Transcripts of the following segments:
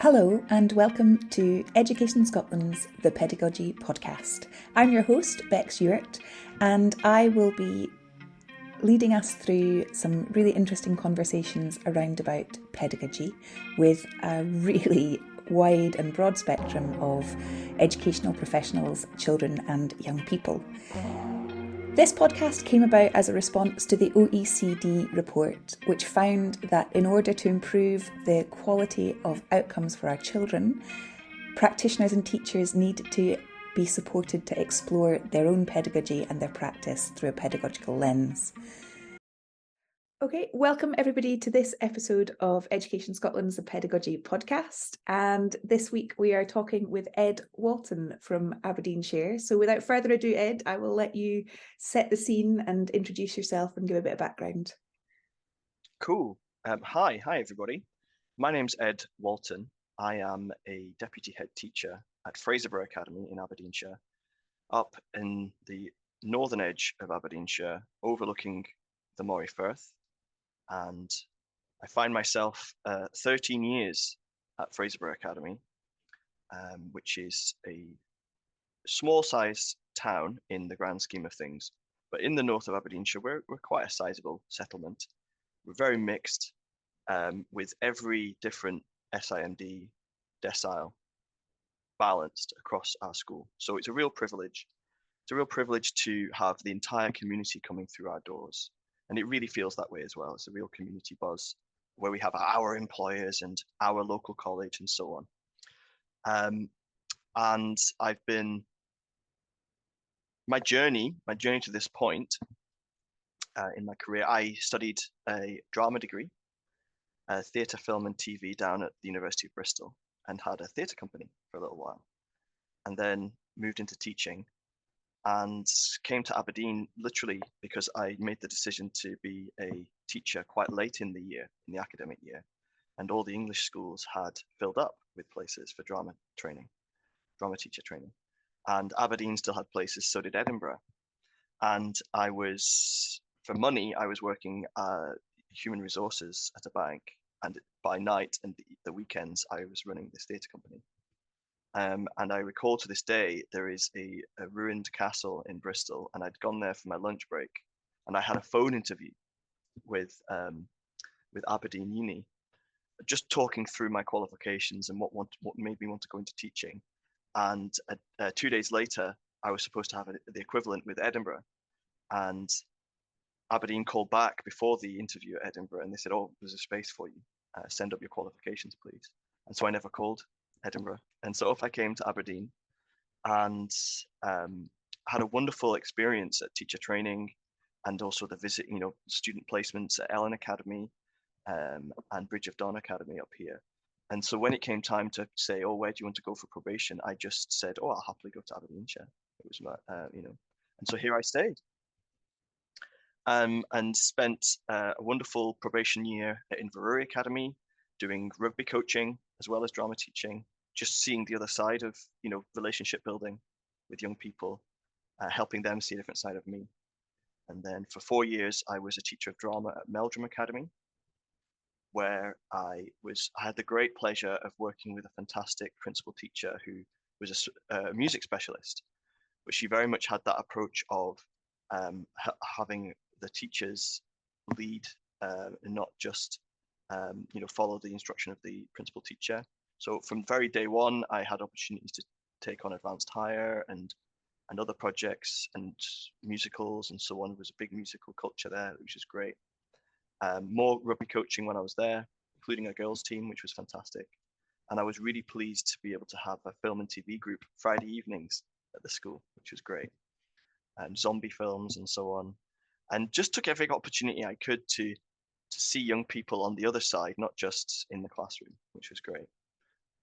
Hello and welcome to Education Scotland's The Pedagogy Podcast. I'm your host, Bex Ewart, and I will be leading us through some really interesting conversations around about pedagogy with a really wide and broad spectrum of educational professionals, children and young people. This podcast came about as a response to the OECD report, which found that in order to improve the quality of outcomes for our children, practitioners and teachers need to be supported to explore their own pedagogy and their practice through a pedagogical lens. Okay, welcome everybody to this episode of Education Scotland's The Pedagogy Podcast. And this week we are talking with Ed Walton from Aberdeenshire. So without further ado, Ed, I will let you set the scene and introduce yourself and give a bit of background. Cool. Hi everybody. My name's Ed Walton. I am a deputy head teacher at Fraserburgh Academy in Aberdeenshire, up in the northern edge of Aberdeenshire, overlooking the Moray Firth. And I find myself 13 years at Fraserburgh Academy, which is a small size town in the grand scheme of things. But in the north of Aberdeenshire, we're quite a sizable settlement. We're very mixed, with every different SIMD decile balanced across our school. So it's a real privilege. It's a real privilege to have the entire community coming through our doors. And it really feels that way as well. It's a real community buzz where we have our employers and our local college and so on. And I've been, my journey to this point in my career, I studied a drama degree, theatre, film and TV down at the University of Bristol, and had a theatre company for a little while, and then moved into teaching and came to Aberdeen literally because I made the decision to be a teacher quite late in the year, in the academic year, and all the English schools had filled up with places for drama teacher training, and Aberdeen still had places, so did Edinburgh. And I was, for money, I was working human resources at a bank, and by night and the weekends I was running this theatre company. And I recall to this day, there is a ruined castle in Bristol, and I'd gone there for my lunch break, and I had a phone interview with Aberdeen Uni, just talking through my qualifications and what made me want to go into teaching. And 2 days later, I was supposed to have the equivalent with Edinburgh, and Aberdeen called back before the interview at Edinburgh, and they said, "Oh, there's a space for you. Send up your qualifications, please." And so I never called Edinburgh, and so off I came to Aberdeen, and had a wonderful experience at teacher training, and also the visit, student placements at Ellen Academy and Bridge of Don Academy up here. And so when it came time to say, "Oh, where do you want to go for probation?" I just said, "Oh, I'll happily go to Aberdeenshire." It was my, and so here I stayed. And spent a wonderful probation year at Inverurie Academy, doing rugby coaching as well as drama teaching, just seeing the other side of, relationship building with young people, helping them see a different side of me. And then for 4 years, I was a teacher of drama at Meldrum Academy, where I had the great pleasure of working with a fantastic principal teacher who was a music specialist, but she very much had that approach of having the teachers lead and not just follow the instruction of the principal teacher. So from very day one, I had opportunities to take on advanced hire and other projects and musicals and so on. There was a big musical culture there, which was great. More rugby coaching when I was there, including a girls team, which was fantastic. And I was really pleased to be able to have a film and TV group Friday evenings at the school, which was great. Zombie films and so on. And just took every opportunity I could to see young people on the other side, not just in the classroom, which was great.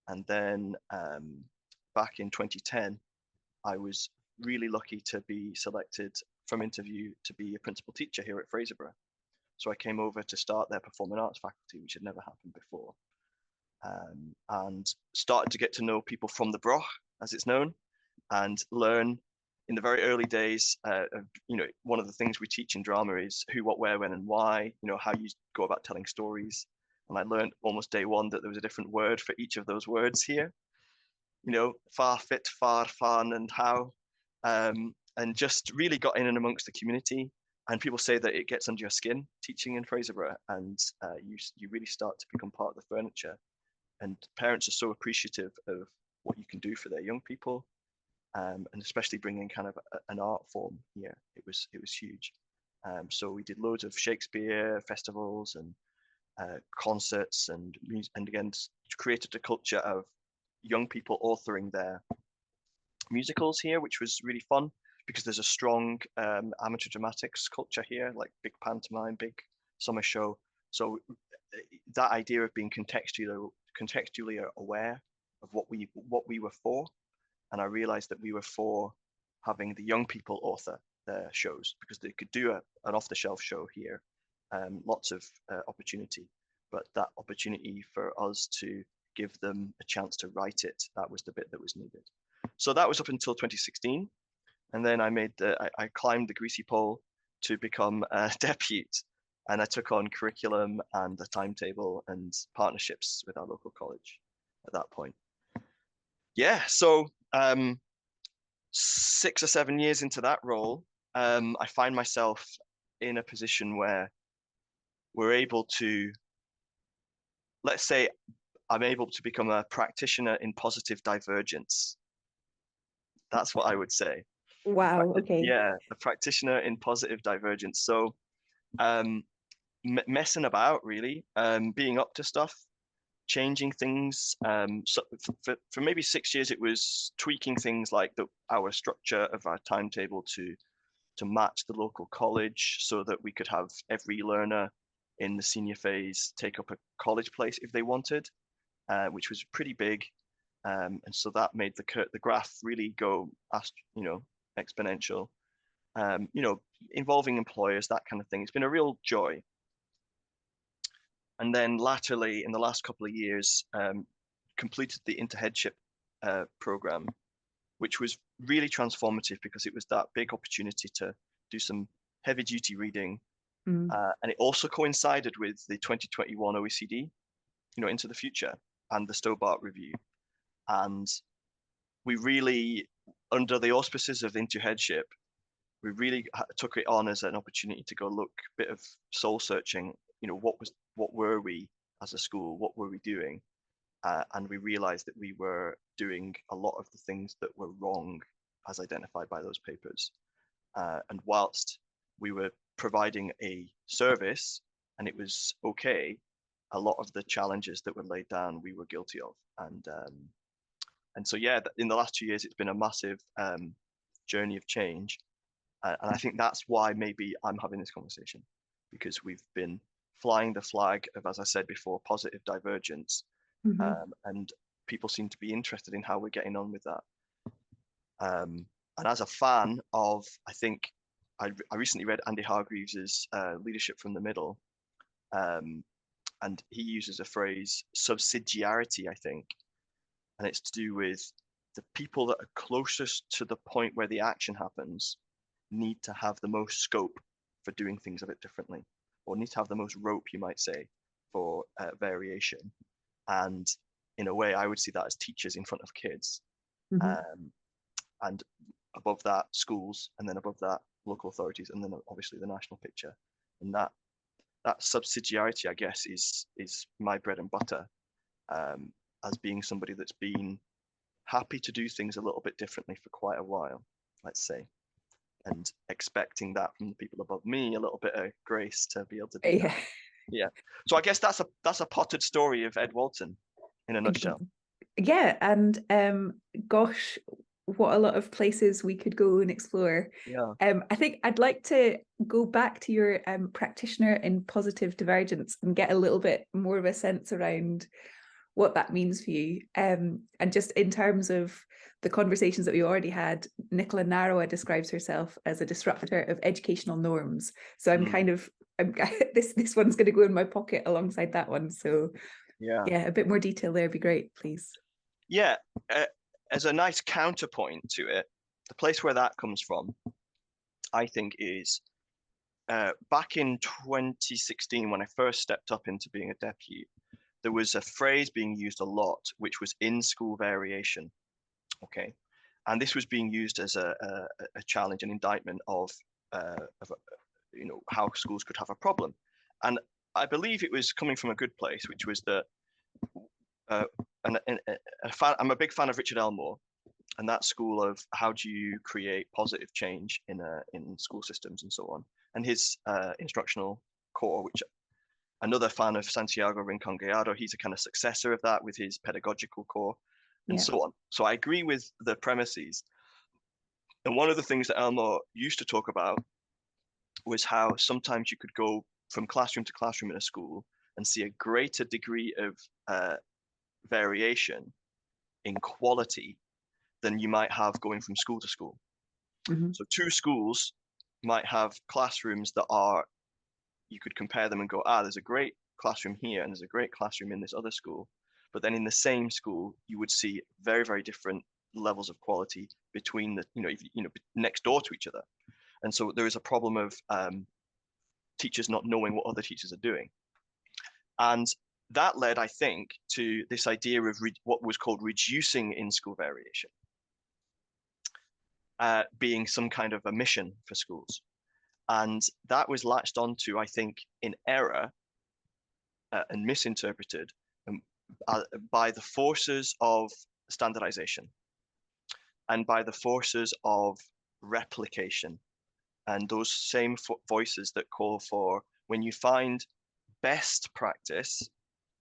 And then back in 2010, I was really lucky to be selected from interview to be a principal teacher here at Fraserburgh. So I came over to start their performing arts faculty, which had never happened before, and started to get to know people from the Broch, as it's known, and learn. In the very early days, one of the things we teach in drama is who, what, where, when, and why. How you go about telling stories, And I learned almost day one that there was a different word for each of those words here. Far, fit, far, fun, and how. And just really got in and amongst the community. And people say that it gets under your skin teaching in Fraserburgh, and you really start to become part of the furniture. And parents are so appreciative of what you can do for their young people, and especially bringing kind of an art form here. It was huge. So we did loads of Shakespeare festivals and concerts, and again created a culture of young people authoring their musicals here, which was really fun because there's a strong amateur dramatics culture here, like big pantomime, big summer show. So that idea of being contextually aware of what we were for, and I realized that we were for having the young people author their shows because they could do an off-the-shelf show here, lots of opportunity, but that opportunity for us to give them a chance to write it, that was the bit that was needed. So that was up until 2016, and then I climbed the greasy pole to become a depute, and I took on curriculum and the timetable and partnerships with our local college at that point. Yeah, so 6 or 7 years into that role, I find myself in a position where we're able to, let's say, I'm able to become a practitioner in positive divergence. That's what I would say. Wow. Okay. Yeah, a practitioner in positive divergence. So messing about, really, being up to stuff, changing things. So for maybe 6 years, it was tweaking things like our structure of our timetable to match the local college so that we could have every learner in the senior phase take up a college place if they wanted, which was pretty big. And so that made the graph really go, exponential. Involving employers, that kind of thing. It's been a real joy. And then latterly, in the last couple of years, completed the Headteacher program, which was really transformative because it was that big opportunity to do some heavy duty reading. And it also coincided with the 2021 OECD, Into the Future, and the Stobart Review. And we really, under the auspices of Into Headship, we really took it on as an opportunity to go look, a bit of soul searching, what were we as a school, what were we doing? And we realized that we were doing a lot of the things that were wrong as identified by those papers. And whilst we were providing a service and it was okay, a lot of the challenges that were laid down, we were guilty of. And so, yeah, in the last 2 years, it's been a massive journey of change. And I think that's why maybe I'm having this conversation, because we've been flying the flag of, as I said before, positive divergence. And people seem to be interested in how we're getting on with that. And as a fan of, I think, I recently read Andy Hargreaves's Leadership from the Middle, and he uses a phrase, subsidiarity, I think, and it's to do with the people that are closest to the point where the action happens need to have the most scope for doing things a bit differently, or need to have the most rope, you might say, for variation. And in a way, I would see that as teachers in front of kids. And above that, schools, and then above that, local authorities, and then obviously the national picture. And that subsidiarity, I guess, is my bread and butter, as being somebody that's been happy to do things a little bit differently for quite a while, let's say, and expecting that from the people above me, a little bit of grace to be able to do that. Yeah. So I guess that's a potted story of Ed Walton in a nutshell. Yeah, and gosh, what a lot of places we could go and explore. Yeah. I think I'd like to go back to your practitioner in positive divergence and get a little bit more of a sense around what that means for you. And just in terms of the conversations that we already had, Nicola Narrowa describes herself as a disruptor of educational norms. So I'm this one's going to go in my pocket alongside that one. So yeah, a bit more detail there would be great, please. Yeah, as a nice counterpoint to it, the place where that comes from, I think, is back in 2016 when I first stepped up into being a depute. there was a phrase being used a lot, which was in-school variation. Okay, and this was being used as a challenge, an indictment of how schools could have a problem. And I believe it was coming from a good place, which was that I'm a big fan of Richard Elmore and that school of how do you create positive change in school systems and so on, and his instructional core, which another fan of Santiago Rincon Gallardo, he's a kind of successor of that with his pedagogical core and so on. So I agree with the premises. And one of the things that Elmore used to talk about was how sometimes you could go from classroom to classroom in a school and see a greater degree of variation in quality than you might have going from school to school. Mm-hmm. So two schools might have classrooms that are, you could compare them and go, there's a great classroom here and there's a great classroom in this other school. But then in the same school, you would see very, very different levels of quality between next door to each other. And so there is a problem of teachers not knowing what other teachers are doing. And that led, I think, to this idea of what was called reducing in-school variation, being some kind of a mission for schools. And that was latched onto, I think, in error and misinterpreted by the forces of standardization and by the forces of replication. And those same voices that call for, when you find best practice,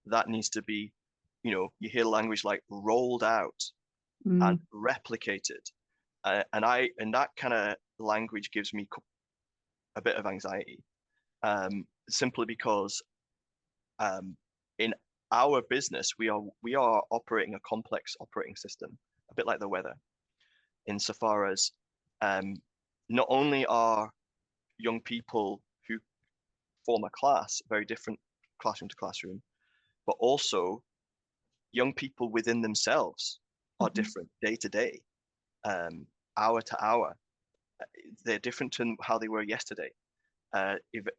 that needs to be, you hear language like rolled out and replicated. And that kind of language gives me a bit of anxiety, simply because in our business, we are operating a complex operating system, a bit like the weather, insofar as not only are young people who form a class very different classroom to classroom, but also young people within themselves are different day to day, hour to hour. They're different to how they were yesterday.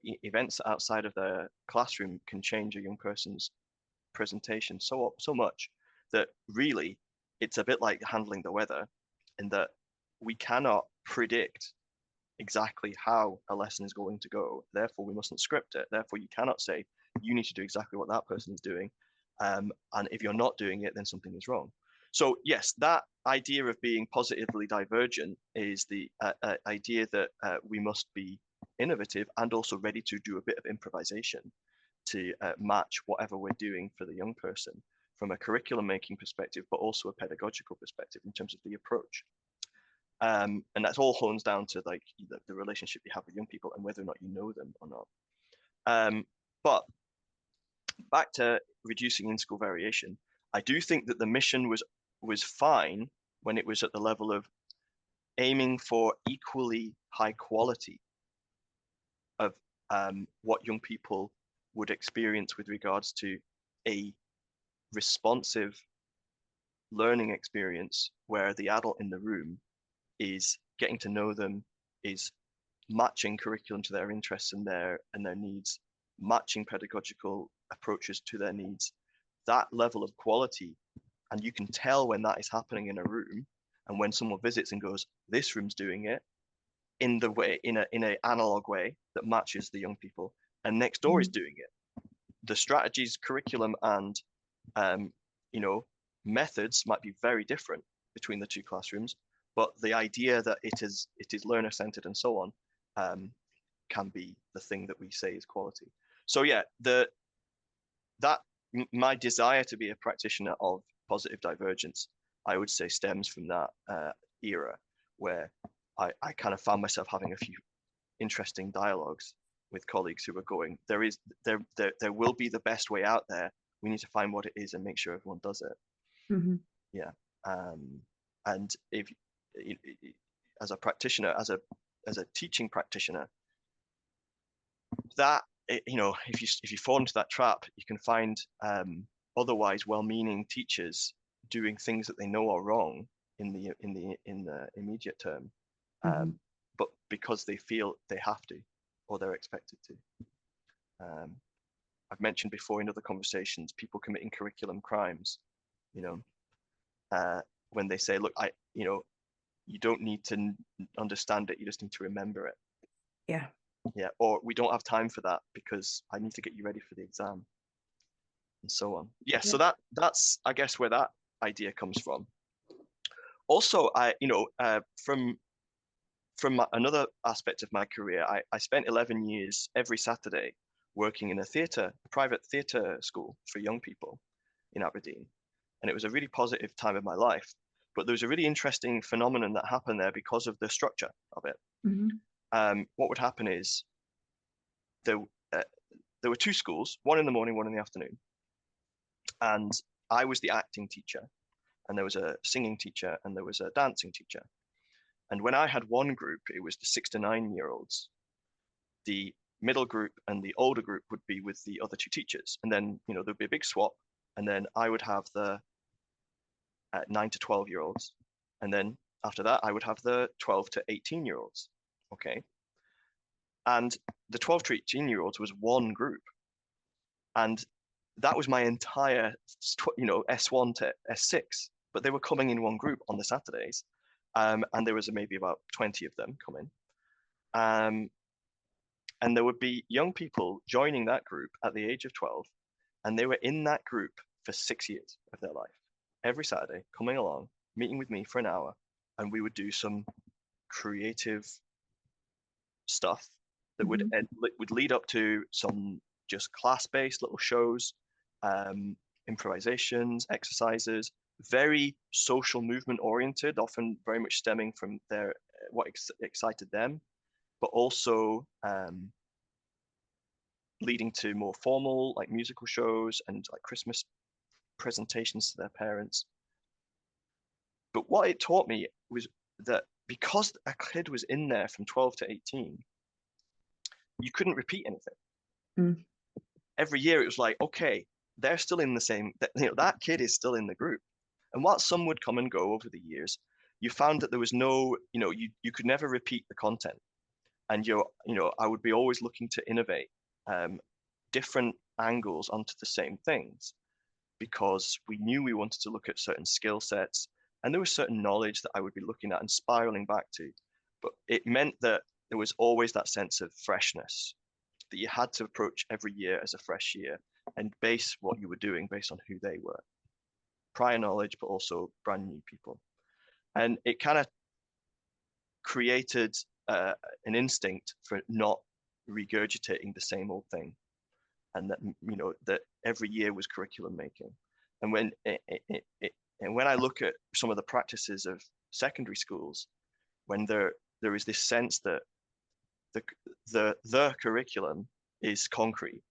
Events outside of the classroom can change a young person's presentation so much that really it's a bit like handling the weather, in that we cannot predict exactly how a lesson is going to go. Therefore, we mustn't script it. Therefore, you cannot say, you need to do exactly what that person is doing. And if you're not doing it, then something is wrong. So yes, that idea of being positively divergent is the idea that we must be innovative and also ready to do a bit of improvisation to match whatever we're doing for the young person from a curriculum making perspective, but also a pedagogical perspective in terms of the approach. And that's all hones down to like the relationship you have with young people and whether or not you know them or not. But back to reducing in-school variation, I do think that the mission was fine when it was at the level of aiming for equally high quality of what young people would experience with regards to a responsive learning experience where the adult in the room is getting to know them, is matching curriculum to their interests and their needs, matching pedagogical approaches to their needs. That level of quality, and you can tell when that is happening in a room, and when someone visits and goes, this room's doing it in an analog way that matches the young people, and next door is doing it. The strategies, curriculum, and methods might be very different between the two classrooms, but the idea that it is learner-centered and so on can be the thing that we say is quality. So yeah, my desire to be a practitioner of positive divergence, I would say, stems from that era where I kind of found myself having a few interesting dialogues with colleagues who were going, there will be the best way out there. We need to find what it is and make sure everyone does it. Mm-hmm. Yeah. And if as a practitioner, as a teaching practitioner, that if you fall into that trap, you can find otherwise well-meaning teachers doing things that they know are wrong in the immediate term, but because they feel they have to or they're expected to. I've mentioned before in other conversations, people committing curriculum crimes, when they say, look, you don't need to understand it, you just need to remember it. Yeah. Yeah. Or we don't have time for that because I need to get you ready for the exam, and so on. Yeah. So that's, I guess, where that idea comes from. Also, from another aspect of my career, I spent 11 years every Saturday working in a private theatre school for young people in Aberdeen. And it was a really positive time of my life. But there was a really interesting phenomenon that happened there because of the structure of it. Mm-hmm. What would happen is there were two schools, one in the morning, one in the afternoon. And I was the acting teacher, and there was a singing teacher, and there was a dancing teacher. And when I had one group, it was the 6 to 9-year-olds. The middle group and the older group would be with the other two teachers. And then, there'd be a big swap. And then I would have the 9 to 12-year-olds. And then after that, I would have the 12 to 18-year-olds. Okay. And the 12 to 18-year-olds was one group. And that was my entire, S1 to S6. But they were coming in one group on the Saturdays. And there was maybe about 20 of them coming. And there would be young people joining that group at the age of 12. And they were in that group for 6 years of their life. Every Saturday, coming along, meeting with me for an hour. And we would do some creative stuff that would lead up to some just class-based little shows, improvisations, exercises, very social movement oriented, often very much stemming from what excited them, but also leading to more formal, like musical shows and like Christmas presentations to their parents. But what it taught me was that because a kid was in there from 12 to 18, you couldn't repeat anything. Mm. Every year it was like, okay, they're still in the same, that kid is still in the group. And while some would come and go over the years, you found that there was no, you could never repeat the content. And I would be always looking to innovate different angles onto the same things, because we knew we wanted to look at certain skill sets, and there was certain knowledge that I would be looking at and spiraling back to. But it meant that there was always that sense of freshness, that you had to approach every year as a fresh year and base what you were doing based on who they were. Prior knowledge, but also brand new people. And it kind of created an instinct for not regurgitating the same old thing. And that, that every year was curriculum making. And when I look at some of the practices of secondary schools, when there is this sense that the curriculum is concrete,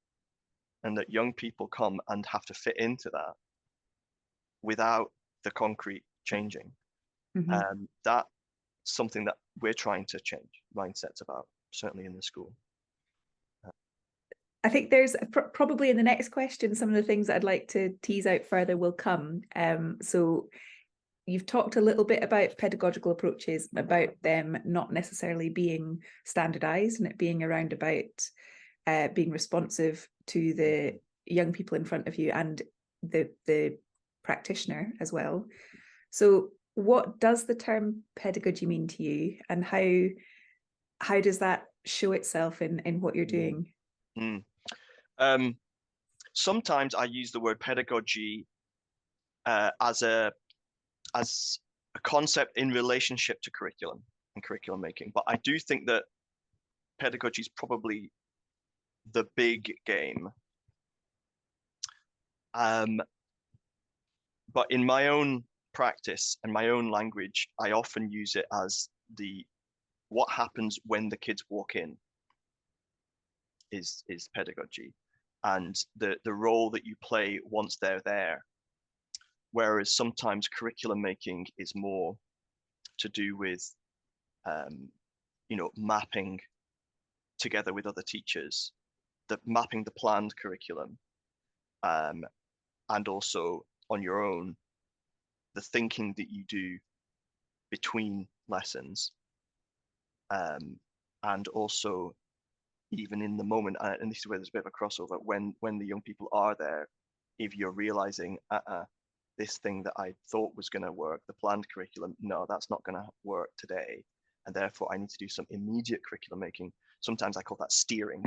and that young people come and have to fit into that without the concrete changing. That's something that we're trying to change mindsets about, certainly in the school. I think there's probably in the next question, some of the things that I'd like to tease out further will come. So you've talked a little bit about pedagogical approaches, about them not necessarily being standardized, and it being around about being responsive to the young people in front of you and the practitioner as well. So what does the term pedagogy mean to you, and how does that show itself in what you're doing? Sometimes I use the word pedagogy as a concept in relationship to curriculum and curriculum making, but I do think that pedagogy is probably the big game. But in my own practice and my own language, I often use it as what happens when the kids walk in is pedagogy, and the role that you play once they're there. Whereas sometimes curriculum making is more to do with, mapping together with other teachers, mapping the planned curriculum, and also on your own, the thinking that you do between lessons, and also even in the moment, and this is where there's a bit of a crossover, when the young people are there, if you're realizing this thing that I thought was going to work, the planned curriculum, no, that's not going to work today, and therefore I need to do some immediate curriculum making. Sometimes I call that steering,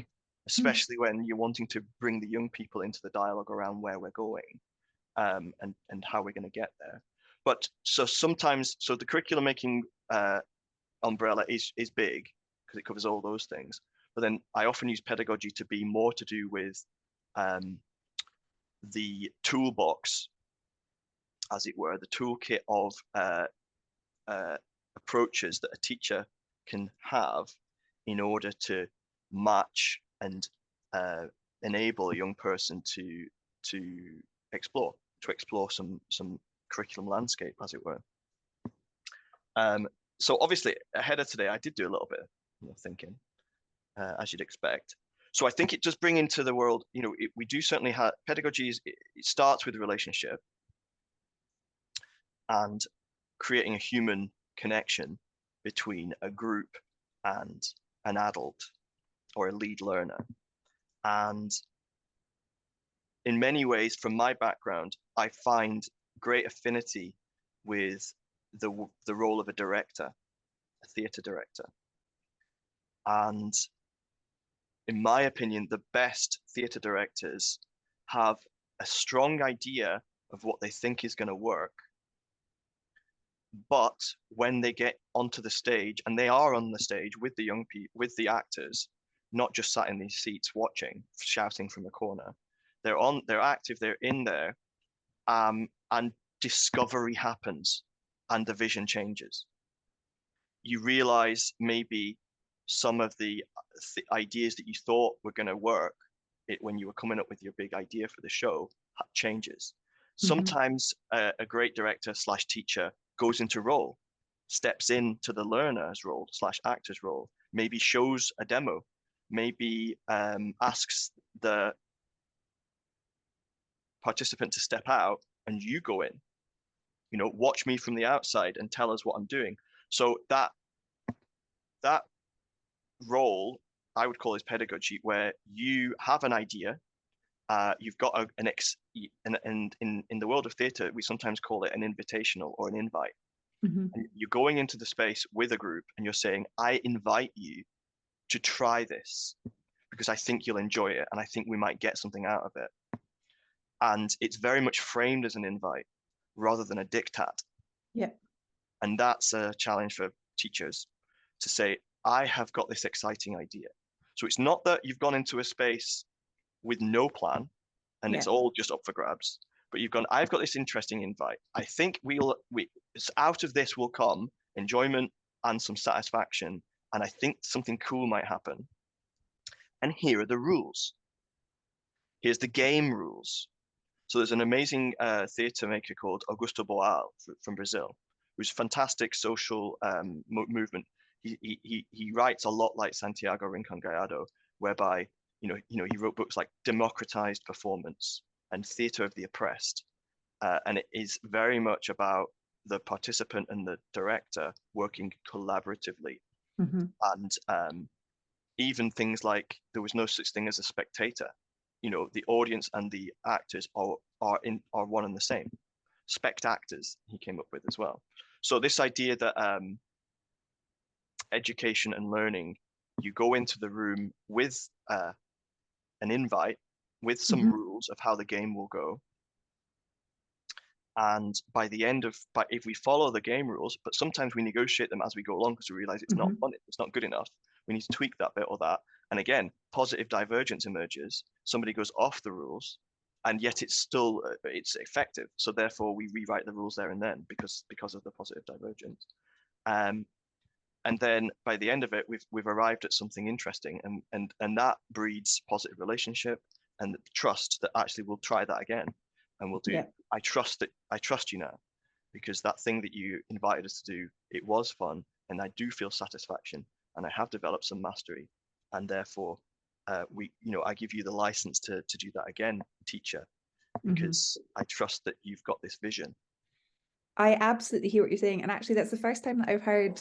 especially when you're wanting to bring the young people into the dialogue around where we're going, and how we're going to get there. But so sometimes, so the curriculum making umbrella is big because it covers all those things. But then I often use pedagogy to be more to do with the toolbox, as it were, the toolkit of approaches that a teacher can have in order to match and enable a young person to explore some curriculum landscape, as it were. So obviously ahead of today, I did do a little bit of thinking, as you'd expect. So I think it does bring into the world, we do certainly have pedagogy. It starts with a relationship and creating a human connection between a group and an adult or a lead learner. And in many ways, from my background, I find great affinity with the role of a director, a theatre director. And in my opinion, the best theatre directors have a strong idea of what they think is going to work. But when they get onto the stage, and they are on the stage with the young people, with the actors, not just sat in these seats watching, shouting from the corner, they're active, they're in there, and discovery happens and the vision changes. You realize maybe some of the ideas that you thought were going to work when you were coming up with your big idea for the show changes. Mm-hmm. Sometimes a great director / teacher goes into role, steps into the learner's role / actor's role, maybe shows a demo, maybe asks the participant to step out and you go in, watch me from the outside and tell us what I'm doing. So that role I would call is pedagogy, where you have an idea, you've got and in the world of theatre we sometimes call it an invitational or an invite. Mm-hmm. And you're going into the space with a group and you're saying, I invite you to try this because I think you'll enjoy it and I think we might get something out of it. And it's very much framed as an invite rather than a diktat. Yeah. And that's a challenge for teachers to say, I have got this exciting idea. So it's not that you've gone into a space with no plan and it's all just up for grabs, but I've got this interesting invite. I think out of this will come enjoyment and some satisfaction. And I think something cool might happen. And here are the rules. Here's the game rules. So there's an amazing theatre maker called Augusto Boal from Brazil, who's fantastic social movement. He writes a lot like Santiago Rincon Gallardo, whereby he wrote books like Democratized Performance and Theatre of the Oppressed, and it is very much about the participant and the director working collaboratively. Mm-hmm. And even things like there was no such thing as a spectator. The audience and the actors are one and the same. Spectactors he came up with as well. So this idea that education and learning, you go into the room with an invite, with some mm-hmm. rules of how the game will go. And if we follow the game rules, but sometimes we negotiate them as we go along because we realize it's mm-hmm. not fun, it's not good enough. We need to tweak that bit or that. And again, positive divergence emerges. Somebody goes off the rules, and yet it's effective. So therefore, we rewrite the rules there and then because of the positive divergence. And then by the end of it, we've arrived at something interesting, and that breeds positive relationship and trust that actually we'll try that again, and we'll do. Yeah. I trust you now, because that thing that you invited us to do, it was fun, and I do feel satisfaction, and I have developed some mastery, and therefore, I give you the license to do that again, teacher, because mm-hmm. I trust that you've got this vision. I absolutely hear what you're saying, and actually, that's the first time that I've heard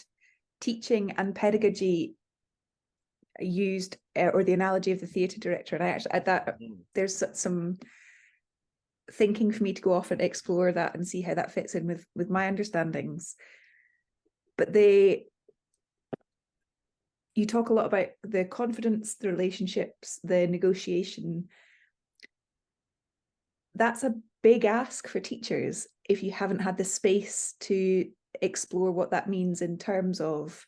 teaching and pedagogy used, or the analogy of the theatre director, and I actually there's some thinking for me to go off and explore that and see how that fits in with my understandings. But you talk a lot about the confidence, the relationships, the negotiation. That's a big ask for teachers if you haven't had the space to explore what that means in terms of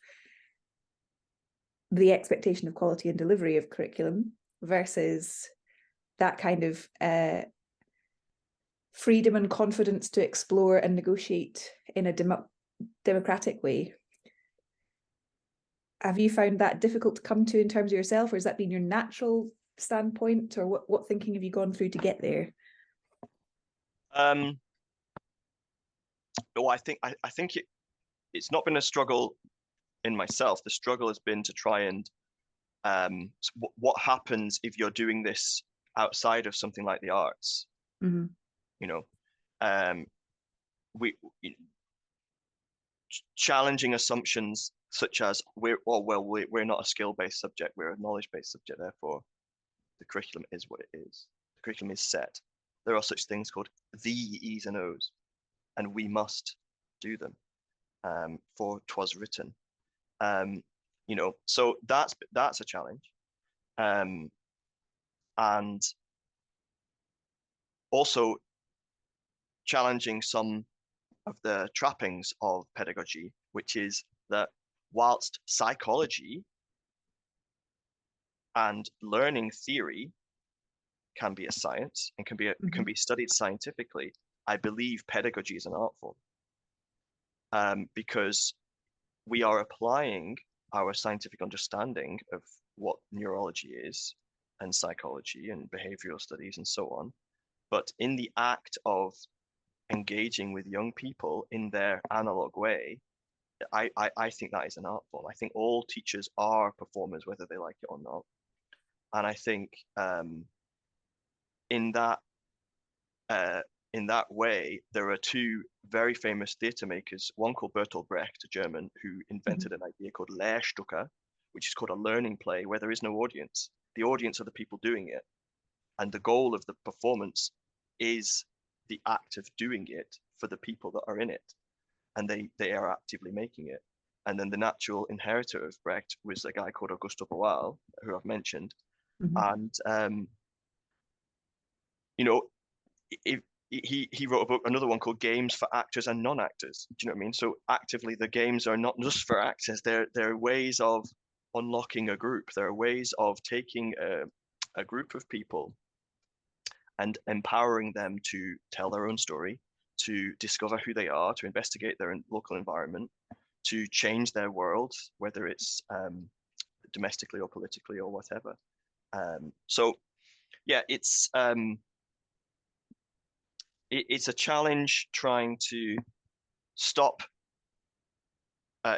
the expectation of quality and delivery of curriculum versus that kind of freedom and confidence to explore and negotiate in a democratic way. Have you found that difficult to come to in terms of yourself, or has that been your natural standpoint, or what thinking have you gone through to get there? Well, I think it's not been a struggle in myself. The struggle has been to try and what happens if you're doing this outside of something like the arts. Mm-hmm. You know, we challenging assumptions such as we're not a skill-based subject, we're a knowledge-based subject, therefore the curriculum is what it is. The curriculum is set. There are such things called the E's and O's, and we must do them, for 'twas written. You know, so that's a challenge, and also challenging some of the trappings of pedagogy, which is that whilst psychology and learning theory can be a science and can be studied scientifically, I believe pedagogy is an art form, because we are applying our scientific understanding of what neurology is and psychology and behavioral studies and so on. But in the act of engaging with young people in their analog way, I think that is an art form. I think all teachers are performers, whether they like it or not. And I think in that way, there are two very famous theatre makers, one called Bertolt Brecht, a German, who invented an idea called Lehrstücke, which is called a learning play where there is no audience. The audience are the people doing it. And the goal of the performance is the act of doing it for the people that are in it. And they are actively making it. And then the natural inheritor of Brecht was a guy called Augusto Boal, who I've mentioned. And, you know, he wrote a book, another one called Games for Actors and Non-Actors. Do you know what I mean? So actively, the games are not just for actors. They're ways of unlocking a group. There are ways of taking a group of people and empowering them to tell their own story, to discover who they are, to investigate their local environment, to change their world, whether it's domestically or politically or whatever. So, yeah, it's a challenge trying to stop.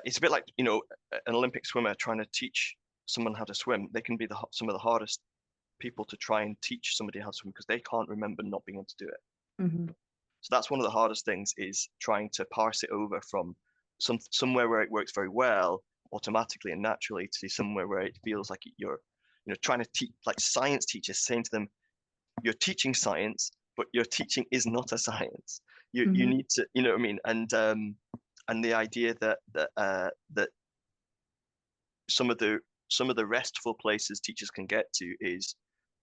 It's a bit like, you know, an Olympic swimmer trying to teach someone how to swim. They can be some of the hardest people to try and teach somebody how to swim because they can't remember not being able to do it. So that's one of the hardest things, is trying to parse it over from somewhere where it works very well automatically and naturally to somewhere where it feels like you're, you know, trying to teach, like science teachers saying to them, you're teaching science, but your teaching is not a science. You need to, you know what I mean? And the idea that some of the restful places teachers can get to is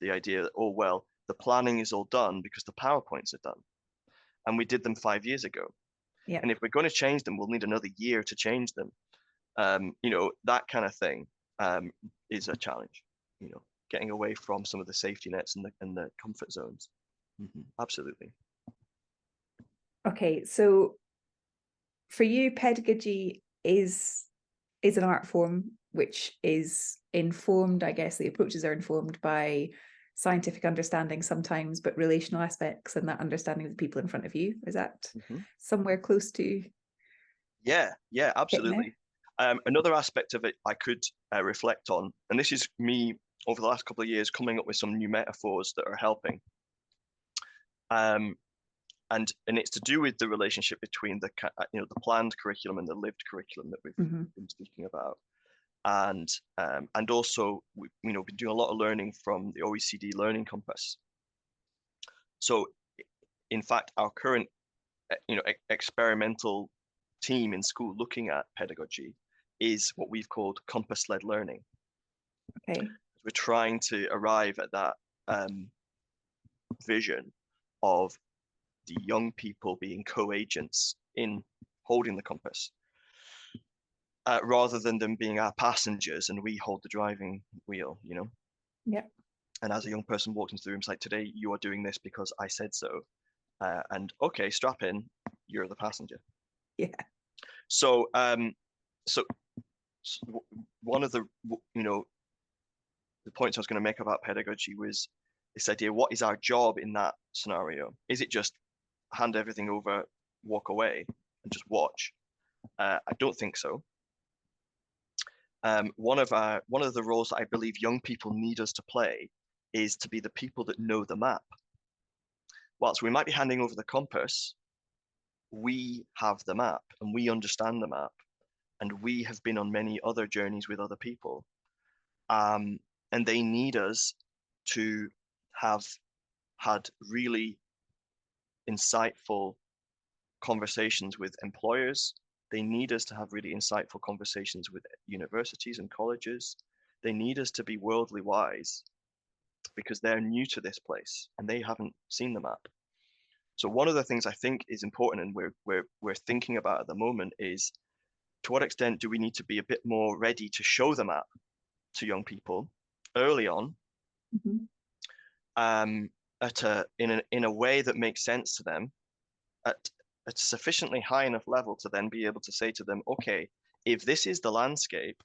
the idea that, oh well, the planning is all done because the PowerPoints are done, and we did them 5 years ago. Yeah. And if we're going to change them, we'll need another year to change them. You know, that kind of thing is a challenge. You know, getting away from some of the safety nets and the comfort zones. Absolutely. Okay, so for you, pedagogy is an art form which is informed, I guess the approaches are informed by scientific understanding sometimes, but relational aspects and that understanding of the people in front of you. Is that somewhere close to? Yeah, absolutely. Another aspect of it I could reflect on, and this is me over the last couple of years coming up with some new metaphors that are helping. And it's to do with the relationship between the planned curriculum and the lived curriculum that we've been speaking about. and also we've been doing a lot of learning from the OECD Learning Compass. So in fact, our current experimental team in school looking at pedagogy is what we've called compass-led learning. Okay. We're trying to arrive at that vision of the young people being co-agents in holding the compass, rather than them being our passengers and we hold the driving wheel, Yeah. And as a young person walks into the room, it's like, today you are doing this because I said so. And okay, strap in, you're the passenger. Yeah. So, so one of the points I was going to make about pedagogy was this idea: what is our job in that scenario? Is it just hand everything over, walk away, and just watch? I don't think so. One of the roles that I believe young people need us to play is to be the people that know the map. Whilst we might be handing over the compass, we have the map and we understand the map, and we have been on many other journeys with other people. And they need us to have had really insightful conversations with employers. They need us to have really insightful conversations with universities and colleges. They need us to be worldly wise because they're new to this place and they haven't seen the map. So one of the things I think is important and we're thinking about at the moment is, to what extent do we need to be a bit more ready to show the map to young people early on, in a way that makes sense to them at a sufficiently high enough level to then be able to say to them, okay, if this is the landscape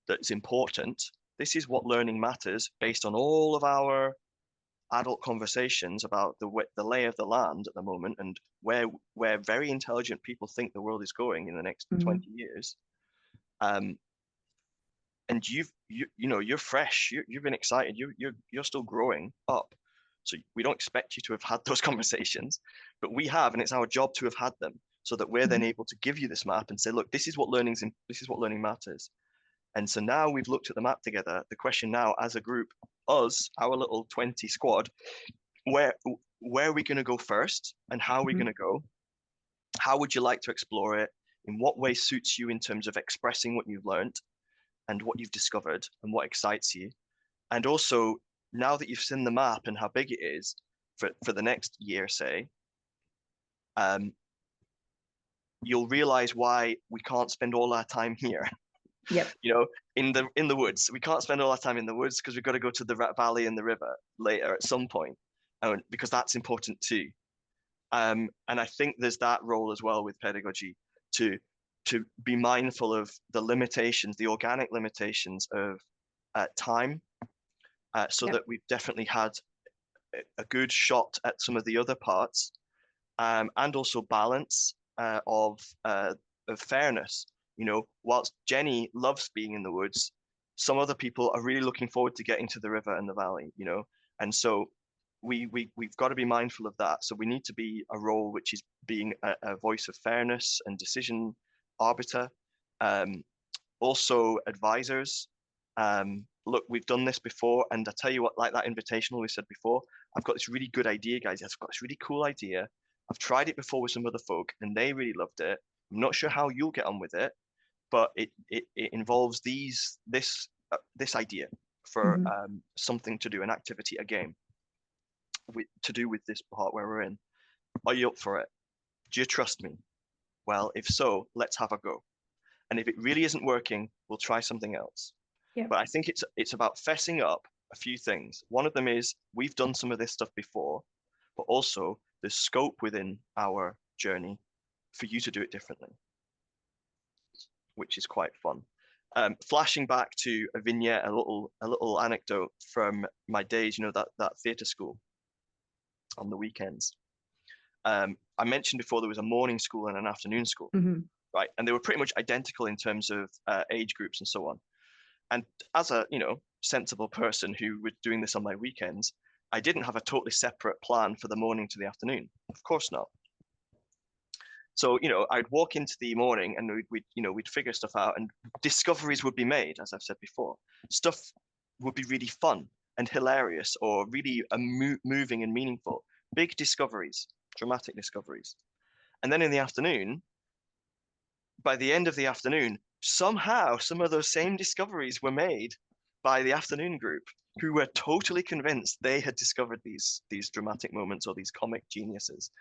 that's important, this is what learning matters based on all of our adult conversations about the lay of the land at the moment and where very intelligent people think the world is going in the next 20 years. And you're fresh, you've been excited, you're still growing up. So we don't expect you to have had those conversations, but we have, and it's our job to have had them so that we're then able to give you this map and say, look, this is what learning matters. And so now we've looked at the map together. The question now as a group, us, our little 20 squad, where are we going to go first and how are we going to go? How would you like to explore it? In what way suits you in terms of expressing what you've learned and what you've discovered and what excites you? And also, now that you've seen the map and how big it is for the next year, say, you'll realize why we can't spend all our time here. Yep. In the woods. We can't spend all our time in the woods because we've got to go to the valley and the river later at some point, because that's important too. And I think there's that role as well with pedagogy to be mindful of the limitations, the organic limitations of time, so that we've definitely had a good shot at some of the other parts, and also balance of fairness. Whilst Jenny loves being in the woods, some other people are really looking forward to getting to the river and the valley, and so we've got to be mindful of that. So we need to be a role which is being a voice of fairness and decision arbiter, also advisors. Look, we've done this before, and I tell you what, like that invitational we said before, I've got this really good idea, guys. I've got this really cool idea. I've tried it before with some other folk, and they really loved it. I'm not sure how you'll get on with it, but it involves this idea for something to do, an activity, a game, to do with this part where we're in. Are you up for it? Do you trust me? Well, if so, let's have a go. And if it really isn't working, we'll try something else. Yeah. But I think it's about fessing up a few things. One of them is we've done some of this stuff before, but also there's scope within our journey for you to do it differently, which is quite fun. Flashing back to a vignette, a little anecdote from my days, that theatre school on the weekends. I mentioned before there was a morning school and an afternoon school, right? And they were pretty much identical in terms of age groups and so on. And as a sensible person who was doing this on my weekends, I didn't have a totally separate plan for the morning to the afternoon. Of course not. So, I'd walk into the morning and we'd figure stuff out and discoveries would be made, as I've said before. Stuff would be really fun and hilarious or really moving and meaningful. Big discoveries, dramatic discoveries. And then in the afternoon, by the end of the afternoon, somehow some of those same discoveries were made by the afternoon group who were totally convinced they had discovered these dramatic moments or these comic geniuses.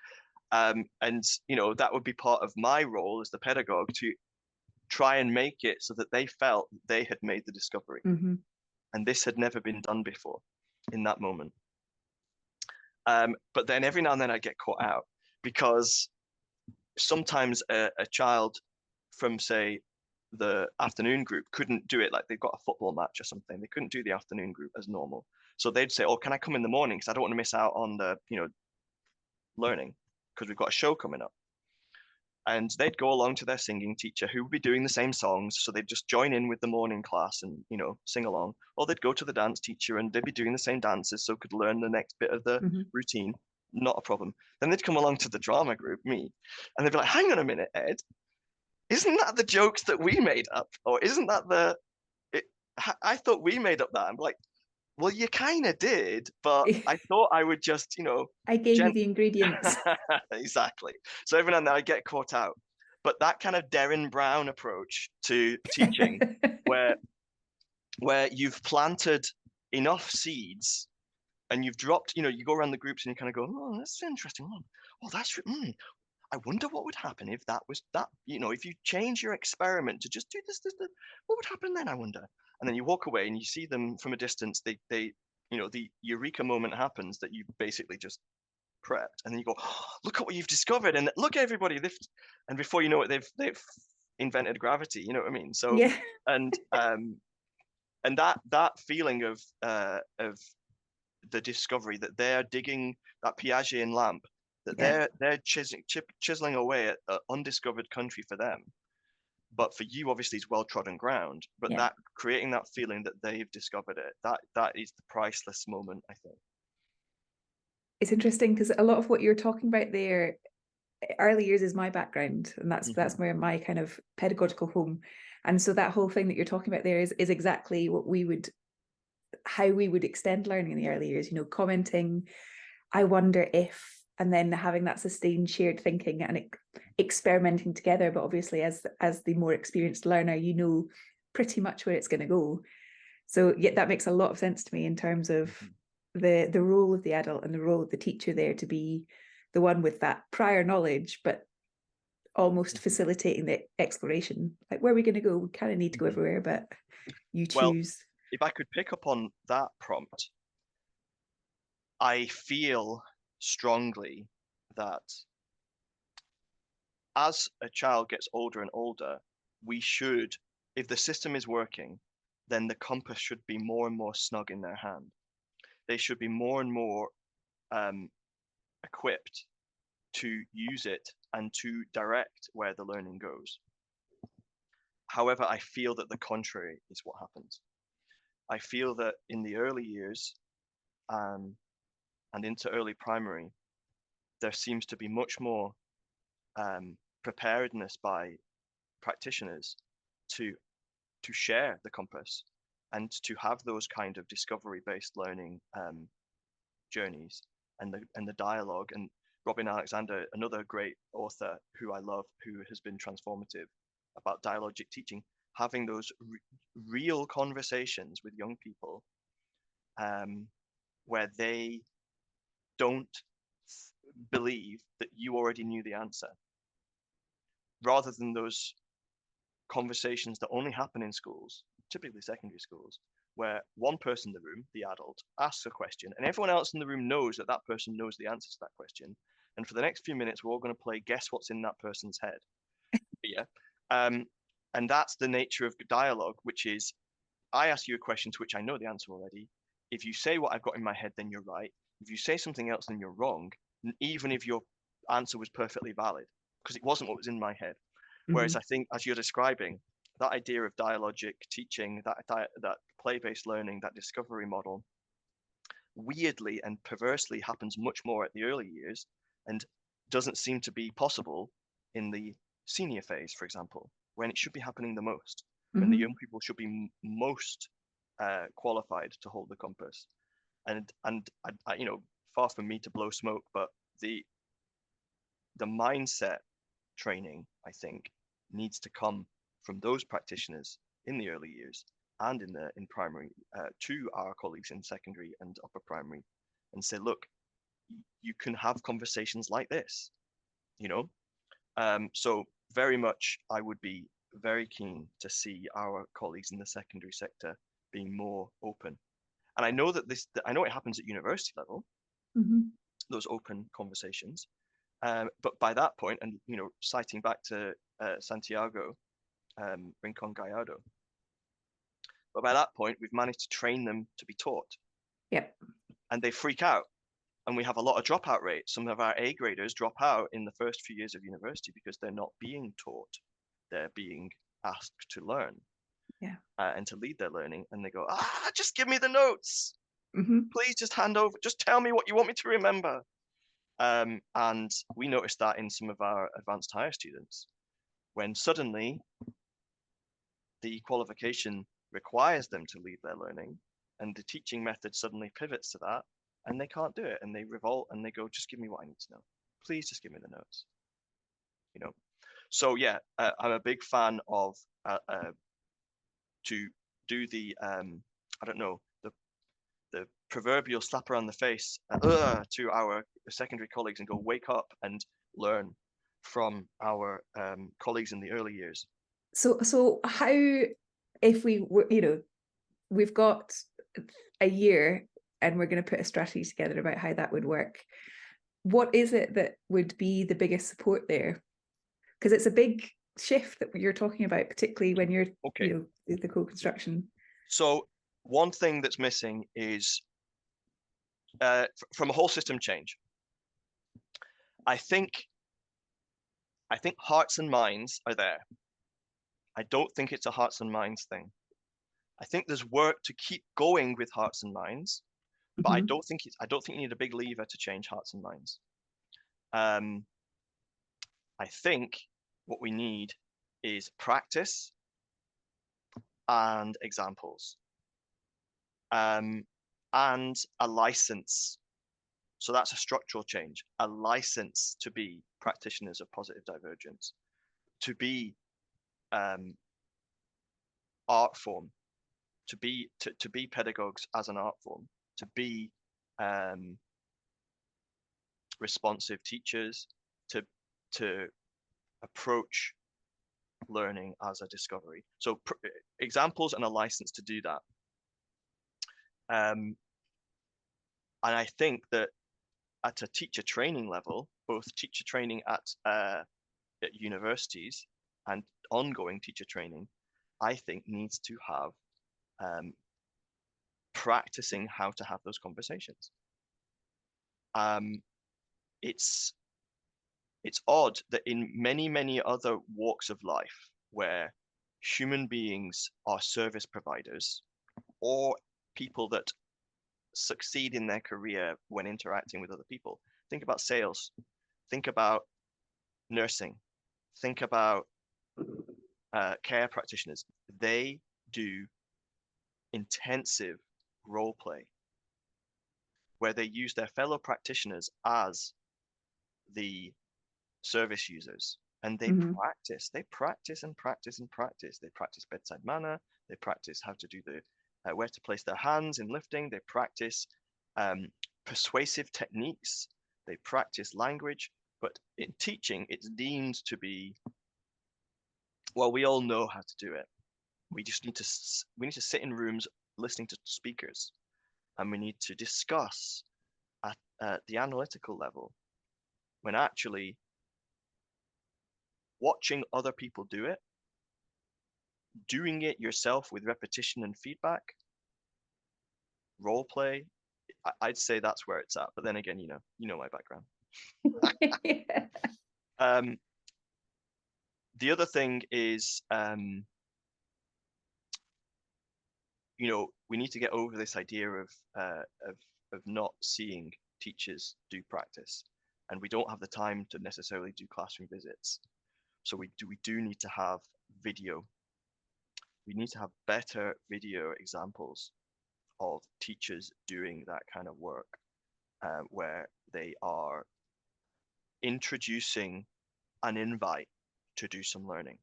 And that would be part of my role as the pedagogue to try and make it so that they felt they had made the discovery. Mm-hmm. And this had never been done before in that moment. But then every now and then I get caught out because sometimes a child from, say, the afternoon group couldn't do it. Like they've got a football match or something. They couldn't do the afternoon group as normal. So they'd say, oh, can I come in the morning? Because I don't want to miss out on the, learning because we've got a show coming up. And they'd go along to their singing teacher who would be doing the same songs. So they'd just join in with the morning class and, sing along. Or they'd go to the dance teacher and they'd be doing the same dances so could learn the next bit of the routine. Not a problem. Then they'd come along to the drama group, me, and they'd be like, hang on a minute, Ed. Isn't that the jokes that we made up? Or isn't that I thought we made up that. I'm like, well, you kind of did, but I thought I would just, I gave you the ingredients. Exactly. So every now and then I get caught out. But that kind of Derren Brown approach to teaching where you've planted enough seeds and you've dropped, you go around the groups and you kind of go, oh, that's an interesting one. Oh, that's, I wonder what would happen if that was that, if you change your experiment to just do this, what would happen then, I wonder? And then you walk away and you see them from a distance, they the eureka moment happens that you basically just prepped. And then you go, oh, look at what you've discovered. And look, everybody, and before you know it, they've invented gravity, you know what I mean? So, yeah. and that feeling of the discovery that they're digging that Piagetian lamp, that they're chiseling away at undiscovered country for them, but for you obviously it's well-trodden ground, but that creating that feeling that they've discovered it, that is the priceless moment, I think. It's interesting because a lot of what you're talking about there, early years is my background, and that's where my kind of pedagogical home, and so that whole thing that you're talking about there is exactly how we would extend learning in the early years, commenting, I wonder if, and then having that sustained shared thinking and experimenting together. But obviously as the more experienced learner, pretty much where it's going to go. So that makes a lot of sense to me in terms of the role of the adult and the role of the teacher there to be the one with that prior knowledge, but almost facilitating the exploration. Like, where are we going to go? We kind of need to go everywhere, but you choose. Well, if I could pick up on that prompt, I feel strongly that as a child gets older and older, we should, if the system is working, then the compass should be more and more snug in their hand. They should be more and more equipped to use it and to direct where the learning goes. However, I feel that the contrary is what happens. I feel that in the early years and into early primary, there seems to be much more preparedness by practitioners to share the compass and to have those kind of discovery-based learning journeys and the dialogue. And Robin Alexander, another great author who I love, who has been transformative about dialogic teaching, having those real conversations with young people where they don't believe that you already knew the answer, rather than those conversations that only happen in schools, typically secondary schools, where one person in the room, the adult, asks a question and everyone else in the room knows that that person knows the answer to that question. And for the next few minutes, we're all going to play guess what's in that person's head. And that's the nature of dialogue, which is, I ask you a question to which I know the answer already. If you say what I've got in my head, then you're right. If you say something else, then you're wrong, even if your answer was perfectly valid, because it wasn't what was in my head. Whereas I think, as you're describing, that idea of dialogic teaching, that play-based learning, that discovery model, weirdly and perversely happens much more at the early years and doesn't seem to be possible in the senior phase, for example, when it should be happening the most, when the young people should be most qualified to hold the compass. And I, far from me to blow smoke, but the mindset training, I think, needs to come from those practitioners in the early years and in primary to our colleagues in secondary and upper primary, and say, look, you can have conversations like this, so very much I would be very keen to see our colleagues in the secondary sector being more open. And I know that I know it happens at university level, those open conversations. But by that point, and citing back to Santiago Rincon Gallardo, but by that point, we've managed to train them to be taught. Yep. And they freak out. And we have a lot of dropout rates. Some of our A graders drop out in the first few years of university because they're not being taught. They're being asked to learn and to lead their learning. And they go, just give me the notes. Please just hand over. Just tell me what you want me to remember. And we noticed that in some of our advanced higher students, when suddenly the qualification requires them to lead their learning, and the teaching method suddenly pivots to that, and they can't do it, and they revolt, and they go, just give me what I need to know. Please just give me the notes. So yeah, I'm a big fan of to do the the proverbial slap around the face to our secondary colleagues and go, wake up and learn from our colleagues in the early years. So how, if we were, we've got a year and we're going to put a strategy together about how that would work, what is it that would be the biggest support there? Because it's a big shift that you're talking about, particularly when you're the co-construction. So one thing that's missing is from a whole system change. I think hearts and minds are there. I don't think it's a hearts and minds thing. I think there's work to keep going with hearts and minds, but I don't think you need a big lever to change hearts and minds. I think what we need is practice and examples, and a license. So that's a structural change, a license to be practitioners of positive divergence, to be art form, to be pedagogues as an art form, to be responsive teachers, to approach learning as a discovery. So examples and a license to do that. And I think that at a teacher training level, both teacher training at universities and ongoing teacher training, I think needs to have practicing how to have those conversations. It's odd that in many other walks of life where human beings are service providers or people that succeed in their career when interacting with other people. Think about sales, think about nursing, think about care practitioners. They do intensive role play where they use their fellow practitioners as the service users, and they practice and practice and practice. They practice bedside manner, they practice how to do the where to place their hands in lifting, they practice persuasive techniques, they practice language. But in teaching, it's deemed to be, well, we all know how to do it. We just need to sit in rooms listening to speakers, and we need to discuss at the analytical level, when actually watching other people do it, doing it yourself with repetition and feedback, role play, I'd say that's where it's at. But then again, you know my background. The other thing is, we need to get over this idea of not seeing teachers do practice, and we don't have the time to necessarily do classroom visits. So we do need to have video. We need to have better video examples of teachers doing that kind of work, where they are introducing an invite to do some learning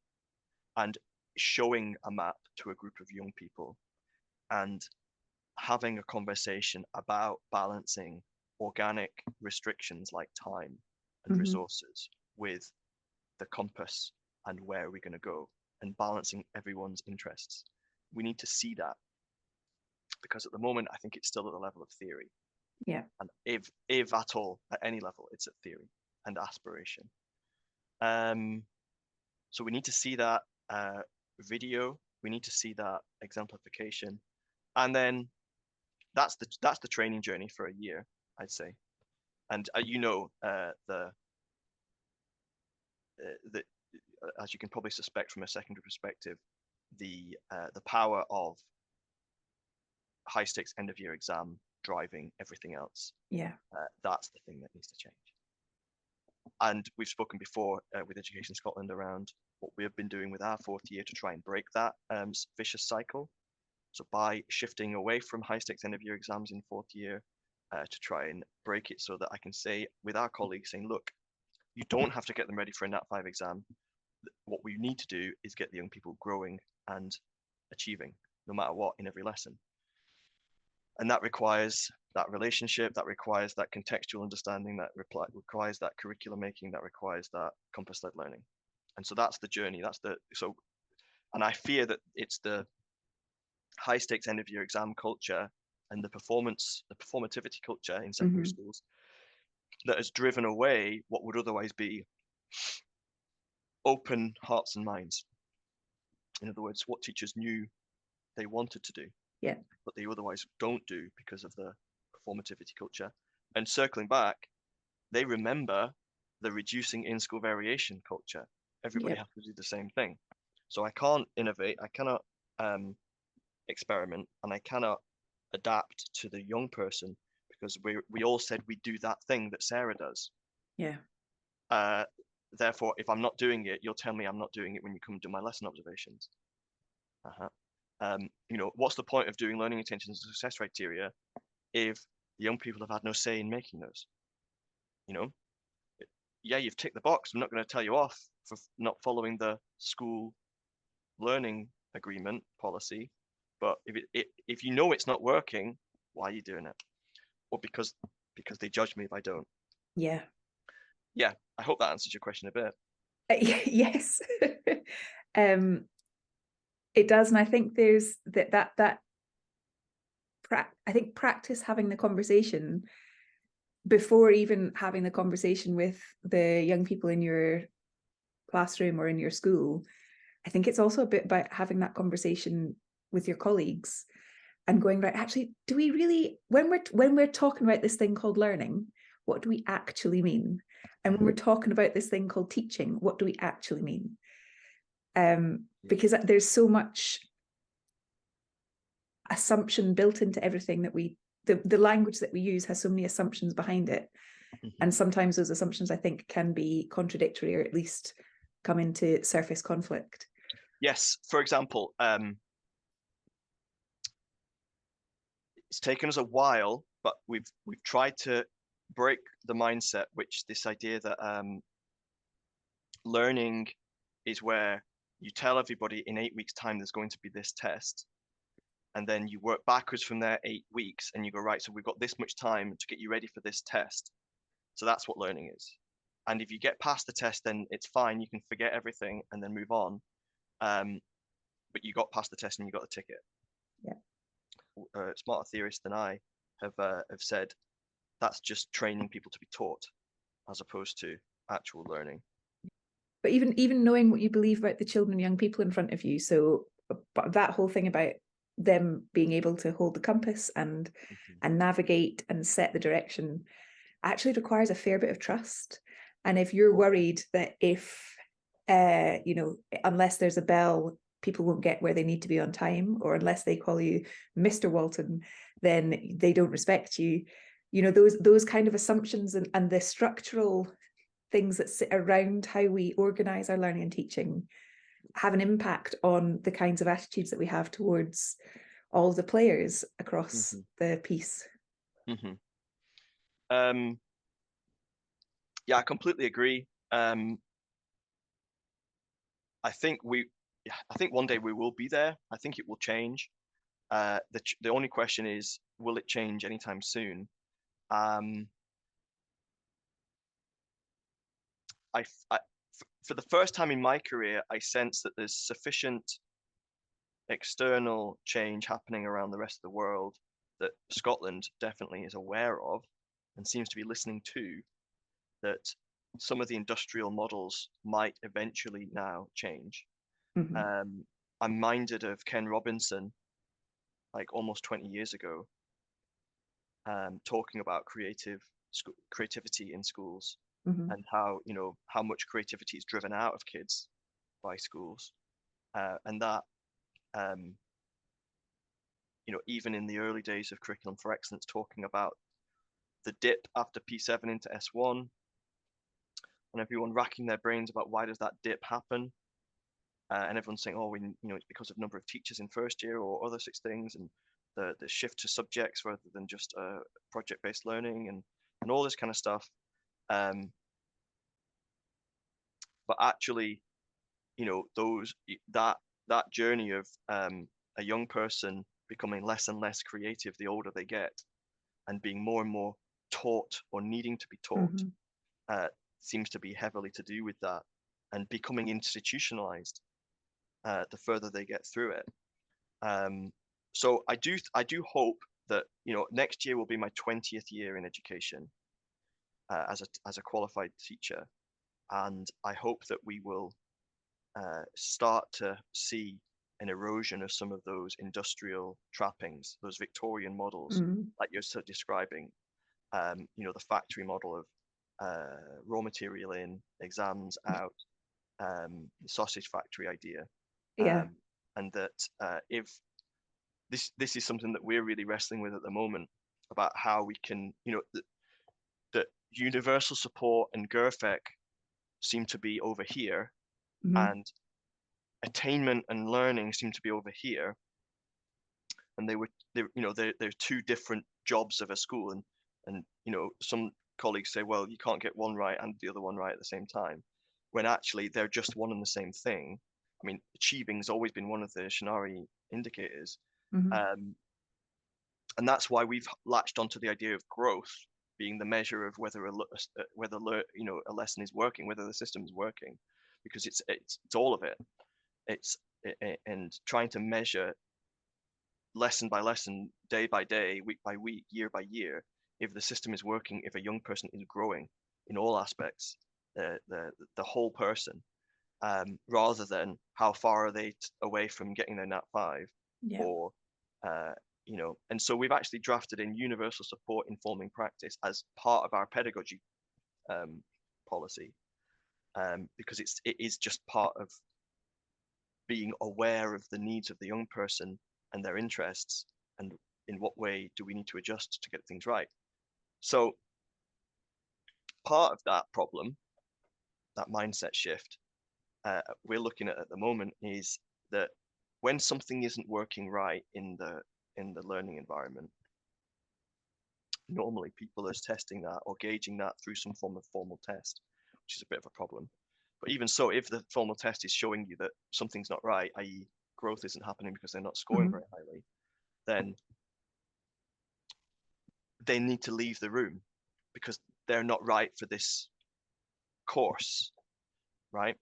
and showing a map to a group of young people and having a conversation about balancing organic restrictions like time and resources with the compass and where we're going to go, and balancing everyone's interests. We need to see that, because at the moment I think it's still at the level of theory. Yeah. And if at all, at any level, it's at theory and aspiration. So we need to see that video. We need to see that exemplification, and then that's the training journey for a year, I'd say. And as you can probably suspect from a secondary perspective, the power of high stakes end of year exam driving everything else. Yeah. That's the thing that needs to change. And we've spoken before with Education Scotland around what we have been doing with our fourth year to try and break that vicious cycle. So by shifting away from high stakes end of year exams in fourth year to try and break it, so that I can say with our colleagues saying, look, you don't have to get them ready for a Nat 5 exam. What we need to do is get the young people growing and achieving, no matter what, in every lesson. And that requires that relationship, that requires that contextual understanding, that requires that curriculum making, that requires that compass-led learning. And so that's the journey. And I fear that it's the high stakes end of year exam culture and the performativity culture in secondary schools that has driven away what would otherwise be open hearts and minds. In other words, what teachers knew they wanted to do, but they otherwise don't do because of the performativity culture. And circling back, they remember the reducing in-school variation culture. Everybody has to do the same thing. So I can't innovate, I cannot experiment, and I cannot adapt to the young person, because we all said we do that thing that Sarah does. Yeah. Therefore, if I'm not doing it, you'll tell me I'm not doing it when you come do my lesson observations. What's the point of doing learning intentions and success criteria if the young people have had no say in making those? You've ticked the box. I'm not going to tell you off for not following the school learning agreement policy, but if you know it's not working, why are you doing it? Or because they judge me if I don't. Yeah. I hope that answers your question a bit. Yes. It does, and I think there's I think practice having the conversation before even having the conversation with the young people in your classroom or in your school. I think it's also a bit about having that conversation with your colleagues and going, right, actually, do we really, when we're talking about this thing called learning, what do we actually mean? And when we're talking about this thing called teaching, what do we actually mean? Because there's so much assumption built into everything that the language that we use has so many assumptions behind it. And sometimes those assumptions, I think, can be contradictory, or at least come into surface conflict. Yes. For example, it's taken us a while, but we've tried to break the mindset, which this idea that learning is where you tell everybody in 8 weeks' time there's going to be this test, and then you work backwards from there 8 weeks, and you go, right, so we've got this much time to get you ready for this test. So that's what learning is. And if you get past the test, then it's fine, you can forget everything and then move on. But you got past the test and you got the ticket. Smarter theorists than I have said that's just training people to be taught as opposed to actual learning. But even knowing what you believe about the children and young people in front of you, so that whole thing about them being able to hold the compass and navigate and set the direction actually requires a fair bit of trust. And if you're worried that if unless there's a bell, people won't get where they need to be on time, or unless they call you Mr. Walton, then they don't respect you. Those kind of assumptions and the structural things that sit around how we organise our learning and teaching have an impact on the kinds of attitudes that we have towards all the players across the piece. Yeah, I completely agree. I think one day we will be there. I think it will change. The only question is, will it change anytime soon? For the first time in my career, I sense that there's sufficient external change happening around the rest of the world that Scotland definitely is aware of and seems to be listening to, that some of the industrial models might eventually now change. I'm minded of Ken Robinson, like almost 20 years ago, talking about creativity in schools and how much creativity is driven out of kids by schools, and that even in the early days of Curriculum for Excellence, talking about the dip after P7 into S1, and everyone racking their brains about why does that dip happen, and everyone's saying, oh, it's because of number of teachers in first year or other such things, and the shift to subjects rather than just project-based learning and all this kind of stuff. But actually, that journey of a young person becoming less and less creative the older they get, and being more and more taught or needing to be taught, seems to be heavily to do with that, and becoming institutionalized the further they get through it. So I do hope that next year will be my 20th year in education as a qualified teacher, and I hope that we will start to see an erosion of some of those industrial trappings, those Victorian models like you're so describing. The factory model of raw material in, exams out, the sausage factory idea. And that if this is something that we're really wrestling with at the moment, about how we can, that universal support and GERFEC seem to be over here, and attainment and learning seem to be over here, and they're two different jobs of a school, and some colleagues say, well, you can't get one right and the other one right at the same time, when actually they're just one and the same thing. I mean, achieving has always been one of the Shinari indicators, and that's why we've latched onto the idea of growth being the measure of whether a lesson is working, whether the system is working, because it's all of it. And trying to measure lesson by lesson, day by day, week by week, year by year, if the system is working, if a young person is growing in all aspects, the whole person, rather than how far are they away from getting their Nat 5, or and so we've actually drafted in universal support informing practice as part of our pedagogy policy, because it is just part of being aware of the needs of the young person and their interests, and in what way do we need to adjust to get things right. So part of that problem, that mindset shift, we're looking at the moment, is that when something isn't working right in the learning environment, normally people are testing that or gauging that through some form of formal test, which is a bit of a problem. But even so, if the formal test is showing you that something's not right, i.e. growth isn't happening because they're not scoring very highly, then they need to leave the room because they're not right for this course, right?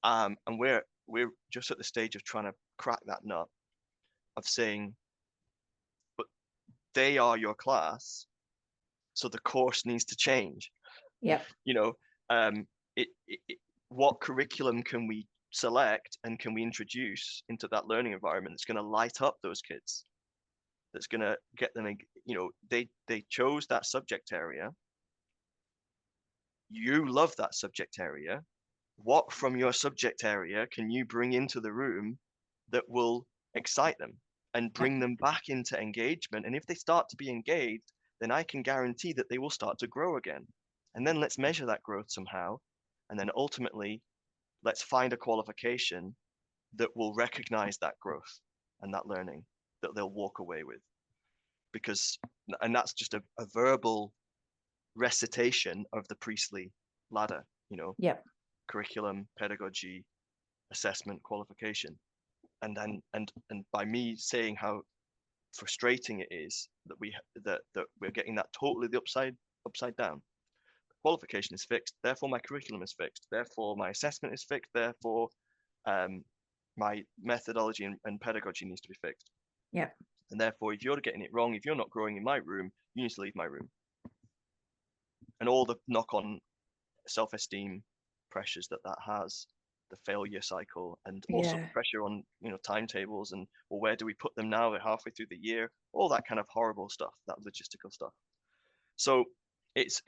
And we're just at the stage of trying to crack that nut of saying, but they are your class, so the course needs to change. What curriculum can we select and can we introduce into that learning environment that's going to light up those kids, that's going to get them, they chose that subject area, you love that subject area, what from your subject area can you bring into the room that will excite them and bring them back into engagement? And if they start to be engaged, then I can guarantee that they will start to grow again. And then let's measure that growth somehow. And then ultimately, let's find a qualification that will recognize that growth and that learning that they'll walk away with. And that's just a verbal recitation of the Priestley ladder, Yep. Curriculum, pedagogy, assessment, qualification. And by me saying how frustrating it is that we're getting that totally the upside down. Qualification is fixed, therefore my curriculum is fixed, therefore my assessment is fixed, therefore my methodology and pedagogy needs to be fixed. Yeah. And therefore, if you're getting it wrong, if you're not growing in my room, you need to leave my room. And all the knock-on self-esteem pressures that has, the failure cycle, and also the pressure on timetables and, well, where do we put them now? They're halfway through the year, all that kind of horrible stuff, that logistical stuff. So it's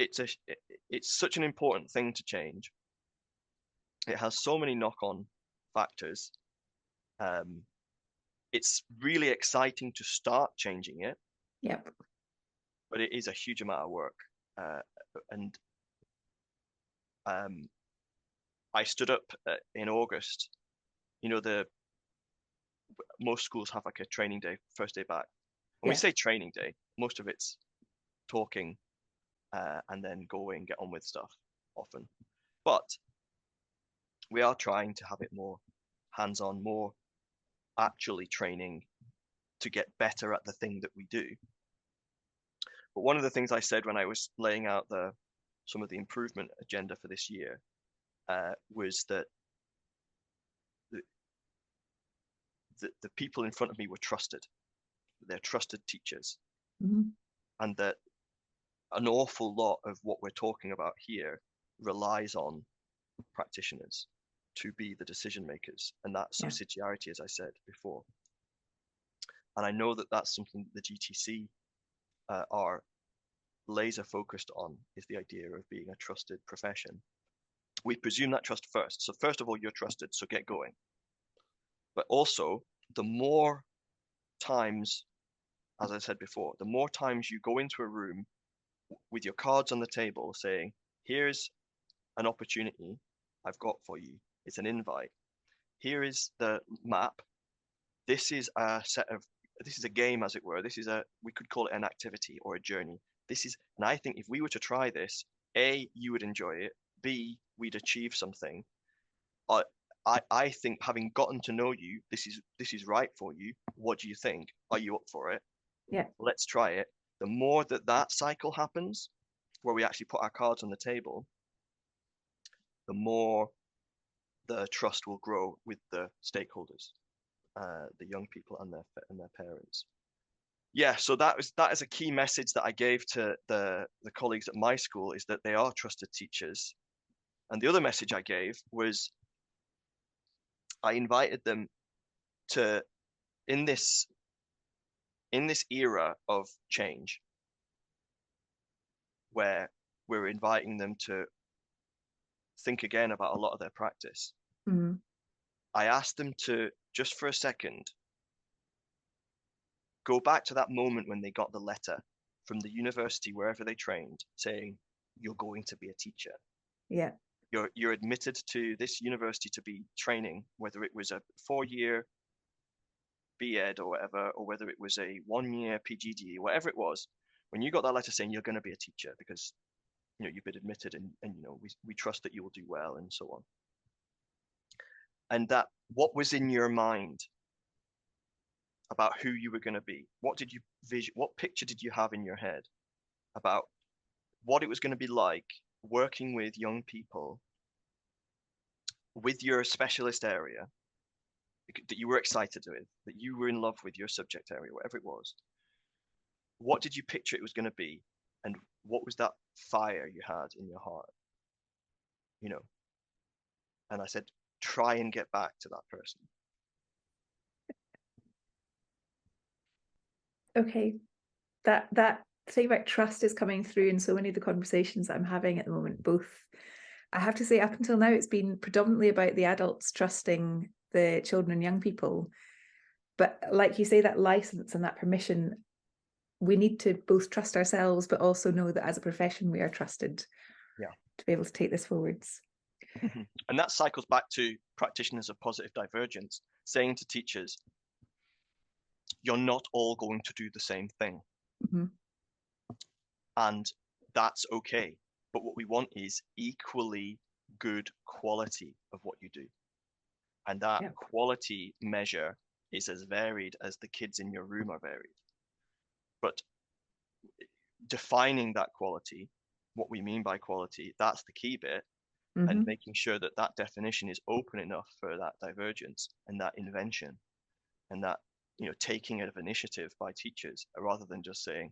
such an important thing to change. It has so many knock-on factors. It's really exciting to start changing it. Yep. But it is a huge amount of work. I stood up in August. Most schools have like a training day, first day back. When we say training day, most of it's talking and then go away and get on with stuff often. But we are trying to have it more hands-on, more actually training to get better at the thing that we do. But one of the things I said when I was laying out some of the improvement agenda for this year was that the people in front of me were trusted. They're trusted teachers. Mm-hmm. And that an awful lot of what we're talking about here relies on practitioners to be the decision makers, and that subsidiarity, as I said before. And I know that that's something the GTC are laser focused on, is the idea of being a trusted profession. We presume that trust first. So first of all, you're trusted, so get going. But also, the more times, as I said before, the more times you go into a room with your cards on the table saying, here's an opportunity I've got for you. It's an invite. Here is the map. This is a game, as it were. We could call it an activity or a journey. And I think if we were to try this, A, you would enjoy it. B, we'd achieve something. I think, having gotten to know you, this is right for you. What do you think? Are you up for it? Yeah. Let's try it. The more that cycle happens, where we actually put our cards on the table, the more the trust will grow with the stakeholders, the young people and their parents. Yeah, so that is a key message that I gave to the colleagues at my school, is that they are trusted teachers. And the other message I gave was, I invited them to, in this era of change, where we're inviting them to think again about a lot of their practice. Mm-hmm. I asked them to, just for a second, go back to that moment when they got the letter from the university, wherever they trained, saying, you're going to be a teacher. Yeah. You're admitted to this university to be training, whether it was a 4-year B.Ed or whatever, or whether it was a 1-year PGD, whatever it was. When you got that letter saying you're going to be a teacher because you've been admitted, and we trust that you will do well, and so on. And that, what was in your mind about who you were going to be? What picture did you have in your head about what it was going to be like working with young people with your specialist area that you were excited with, that you were in love with your subject area, whatever it was? What did you picture it was going to be? And what was that fire you had in your heart? And I said, try and get back to that person. Okay. That thing about trust is coming through in so many of the conversations that I'm having at the moment. Both, I have to say, up until now, it's been predominantly about the adults trusting the children and young people. But like you say, that license and that permission, we need to both trust ourselves, but also know that as a profession, we are trusted. to be able to take this forwards. And that cycles back to practitioners of positive divergence, saying to teachers, you're not all going to do the same thing. Mm-hmm. And that's okay. But what we want is equally good quality of what you do. And that quality measure is as varied as the kids in your room are varied. But defining that quality, what we mean by quality, that's the key bit. And making sure that that definition is open enough for that divergence and that invention and that, taking of initiative by teachers, rather than just saying,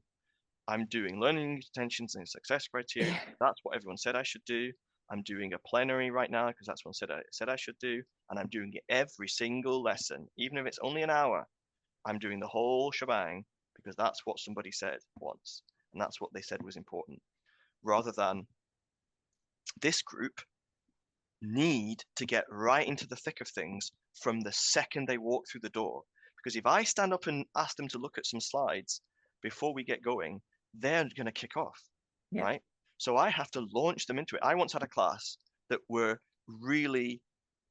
I'm doing learning intentions and success criteria. That's what everyone said I should do. I'm doing a plenary right now because that's what I said I should do. And I'm doing it every single lesson, even if it's only an hour. I'm doing the whole shebang because that's what somebody said once. And that's what they said was important. Rather than this group need to get right into the thick of things from the second they walk through the door. Because if I stand up and ask them to look at some slides before we get going, they're going to kick off, right? So I have to launch them into it. I once had a class that were really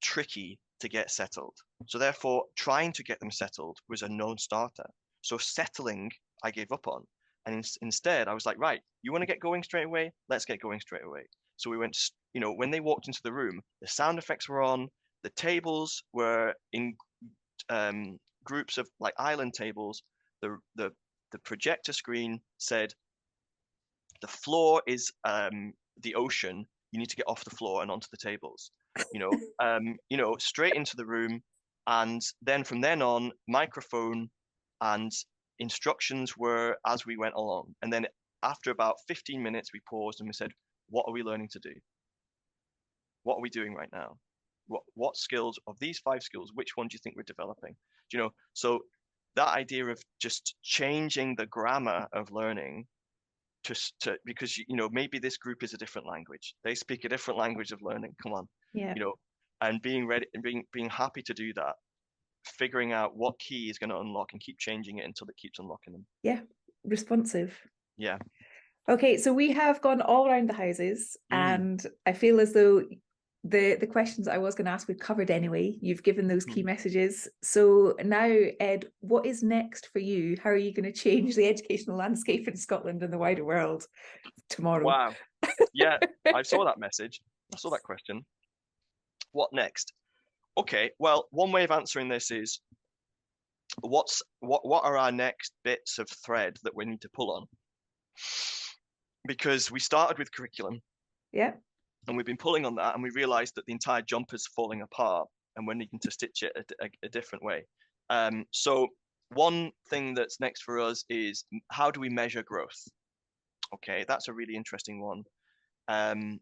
tricky to get settled. So therefore, trying to get them settled was a non-starter. So settling, I gave up on. And instead, I was like, right, you want to get going straight away? Let's get going straight away. So we went, when they walked into the room, the sound effects were on, the tables were in groups of like island tables. The projector screen said, the floor is the ocean. You need to get off the floor and onto the tables, straight into the room. And then from then on, microphone and instructions were as we went along. And then after about 15 minutes, we paused and we said, what are we learning to do? What are we doing right now? What skills of these 5 skills, which one do you think we're developing? So that idea of just changing the grammar of learning to because maybe this group is a different language. They speak a different language of learning. Come on. And being ready and being happy to do that, figuring out what key is going to unlock and keep changing it until it keeps unlocking them. Yeah. Responsive. Yeah. Okay, so we have gone all around the houses, and I feel as though the questions I was going to ask we've covered anyway. You've given those key messages. So now, Ed, what is next for you? How are you going to change the educational landscape in Scotland and the wider world tomorrow? Wow. Yeah, I saw that message. I saw that question. What next? Okay, well, one way of answering this is what are our next bits of thread that we need to pull on? Because we started with curriculum. Yeah. And we've been pulling on that, and we realized that the entire jumper's falling apart and we're needing to stitch it a different way. So one thing that's next for us is, how do we measure growth? Okay, that's a really interesting one. I'm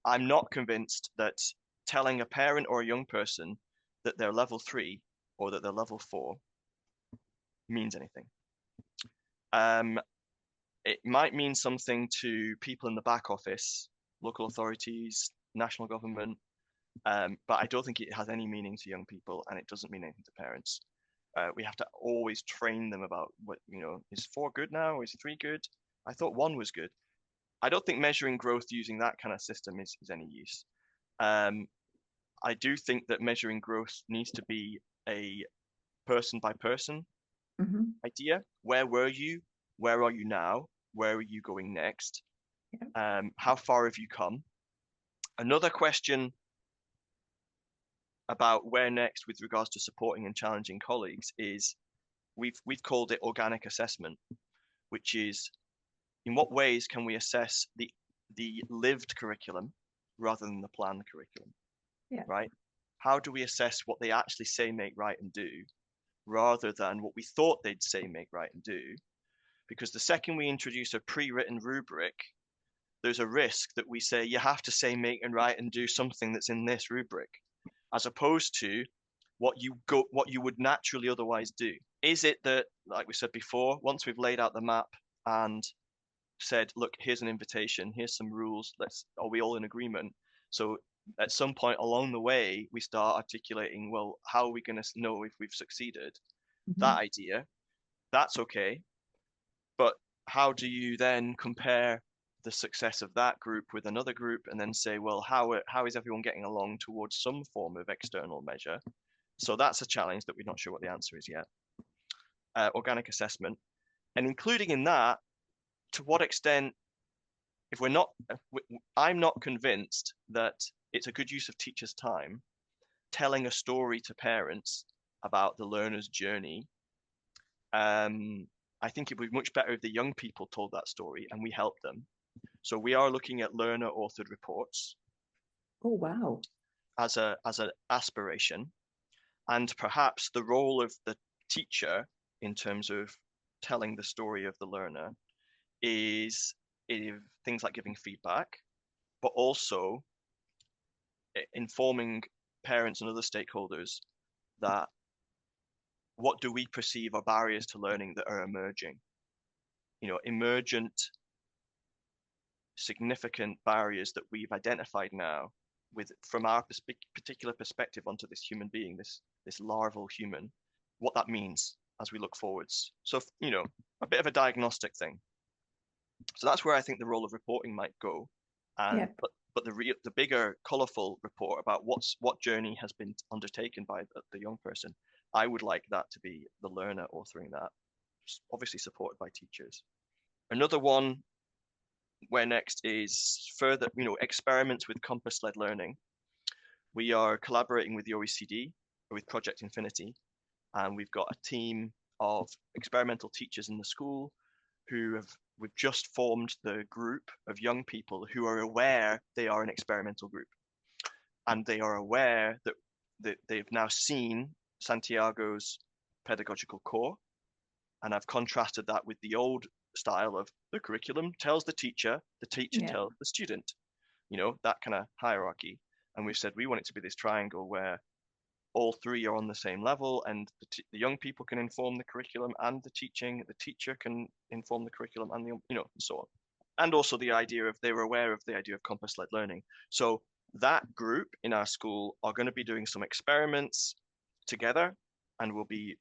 not convinced that telling a parent or a young person that they're level 3 or that they're level 4 means anything. It might mean something to people in the back office, local authorities, national government, but I don't think it has any meaning to young people, and it doesn't mean anything to parents. We have to always train them about what, is 4 good now, or is 3 good? I thought 1 was good. I don't think measuring growth using that kind of system is any use. I do think that measuring growth needs to be a person by person idea. Where were you? Where are you now? Where are you going next? Yeah. How far have you come? Another question about where next with regards to supporting and challenging colleagues is we've called it organic assessment, which is, in what ways can we assess the lived curriculum rather than the planned curriculum? Yeah. Right? How do we assess what they actually say, make, write, and do, rather than what we thought they'd say, make, write, and do? Because the second we introduce a pre-written rubric, there's a risk that we say, you have to say, make, and write, and do something that's in this rubric, as opposed to what you would naturally otherwise do. Is it that, like we said before, once we've laid out the map and said, look, here's an invitation, here's some rules, are we all in agreement? So at some point along the way, we start articulating, well, how are we going to know if we've succeeded? That idea, that's okay. But how do you then compare the success of that group with another group, and then say, well, how is everyone getting along towards some form of external measure? So that's a challenge that we're not sure what the answer is yet. Organic assessment, and including in that, to what extent, if we're not, I'm not convinced that it's a good use of teachers' time telling a story to parents about the learner's journey. I think it would be much better if the young people told that story and we helped them. So we are looking at learner authored reports. Oh, wow. As an aspiration, and perhaps the role of the teacher in terms of telling the story of the learner is things like giving feedback, but also informing parents and other stakeholders that what do we perceive are barriers to learning that are emerging? Emergent, significant barriers that we've identified now from our particular perspective onto this human being, this larval human, what that means as we look forwards. So, a bit of a diagnostic thing. So that's where I think the role of reporting might go. And but the bigger, colourful report about what journey has been undertaken by the young person, I would like that to be the learner authoring that, obviously supported by teachers. Another one where next is further, experiments with compass-led learning. We are collaborating with the OECD, with Project Infinity, and we've got a team of experimental teachers in the school we've just formed the group of young people who are aware they are an experimental group. And they are aware that they've now seen Santiago's pedagogical core. And I've contrasted that with the old style of the curriculum tells the teacher tells the student, that kind of hierarchy. And we've said we want it to be this triangle where all three are on the same level, and the young people can inform the curriculum and the teacher can inform the curriculum and and so on. And also the idea of they were aware of the idea of compass-led learning. So that group in our school are going to be doing some experiments together, and we'll be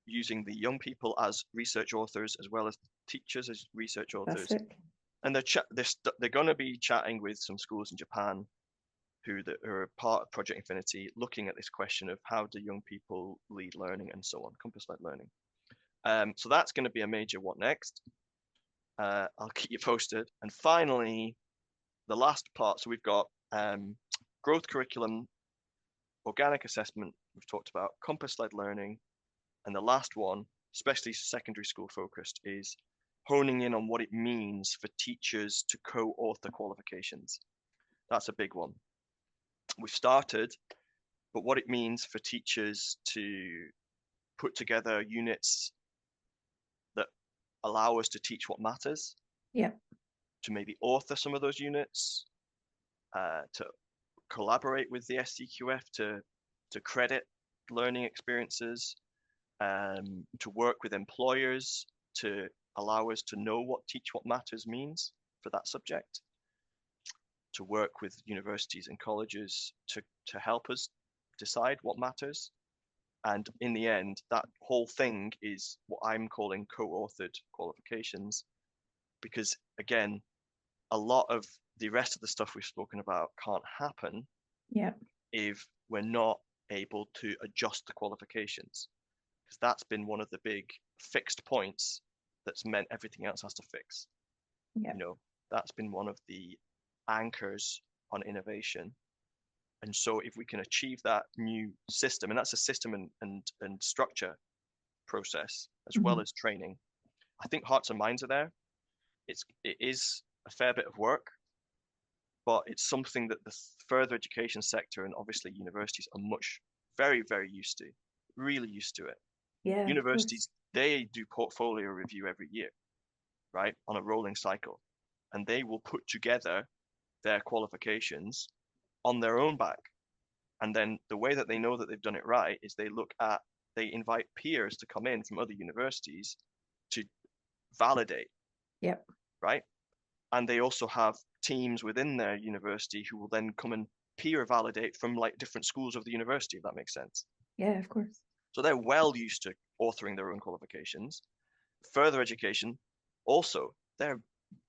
using the young people as research authors as well as teachers as research authors. Fantastic. And they're going to be chatting with some schools in Japan who are part of Project Infinity, looking at this question of how do young people lead learning and so on, compass-led learning. So that's going to be a major what next. I'll keep you posted. And finally, the last part. So we've got growth curriculum, organic assessment, we've talked about compass-led learning. And the last one, especially secondary school focused, is honing in on what it means for teachers to co-author qualifications. That's a big one. We've started, but what it means for teachers to put together units that allow us to teach what matters. Yeah. To maybe author some of those units, to collaborate with the SCQF to credit learning experiences, to work with employers to allow us to know what teach what matters means for that subject, to work with universities and colleges to help us decide what matters. And in the end, that whole thing is what I'm calling co-authored qualifications, because again, a lot of the rest of the stuff we've spoken about can't happen if we're not able to adjust the qualifications, because that's been one of the big fixed points that's meant everything else has to fix. That's been one of the anchors on innovation. And so if we can achieve that new system, and that's a system and structure process as well as training, I think hearts and minds are there. It is a fair bit of work, but it's something that the further education sector and obviously universities are very, very used to, really used to it. Yeah. Universities, they do portfolio review every year, right, on a rolling cycle, and they will put together their qualifications on their own back. And then the way that they know that they've done it right is they invite peers to come in from other universities to validate. Yep. Right. And they also have teams within their university who will then come and peer validate from like different schools of the university, if that makes sense. Yeah, of course. So they're well used to authoring their own qualifications. Further education, also, they're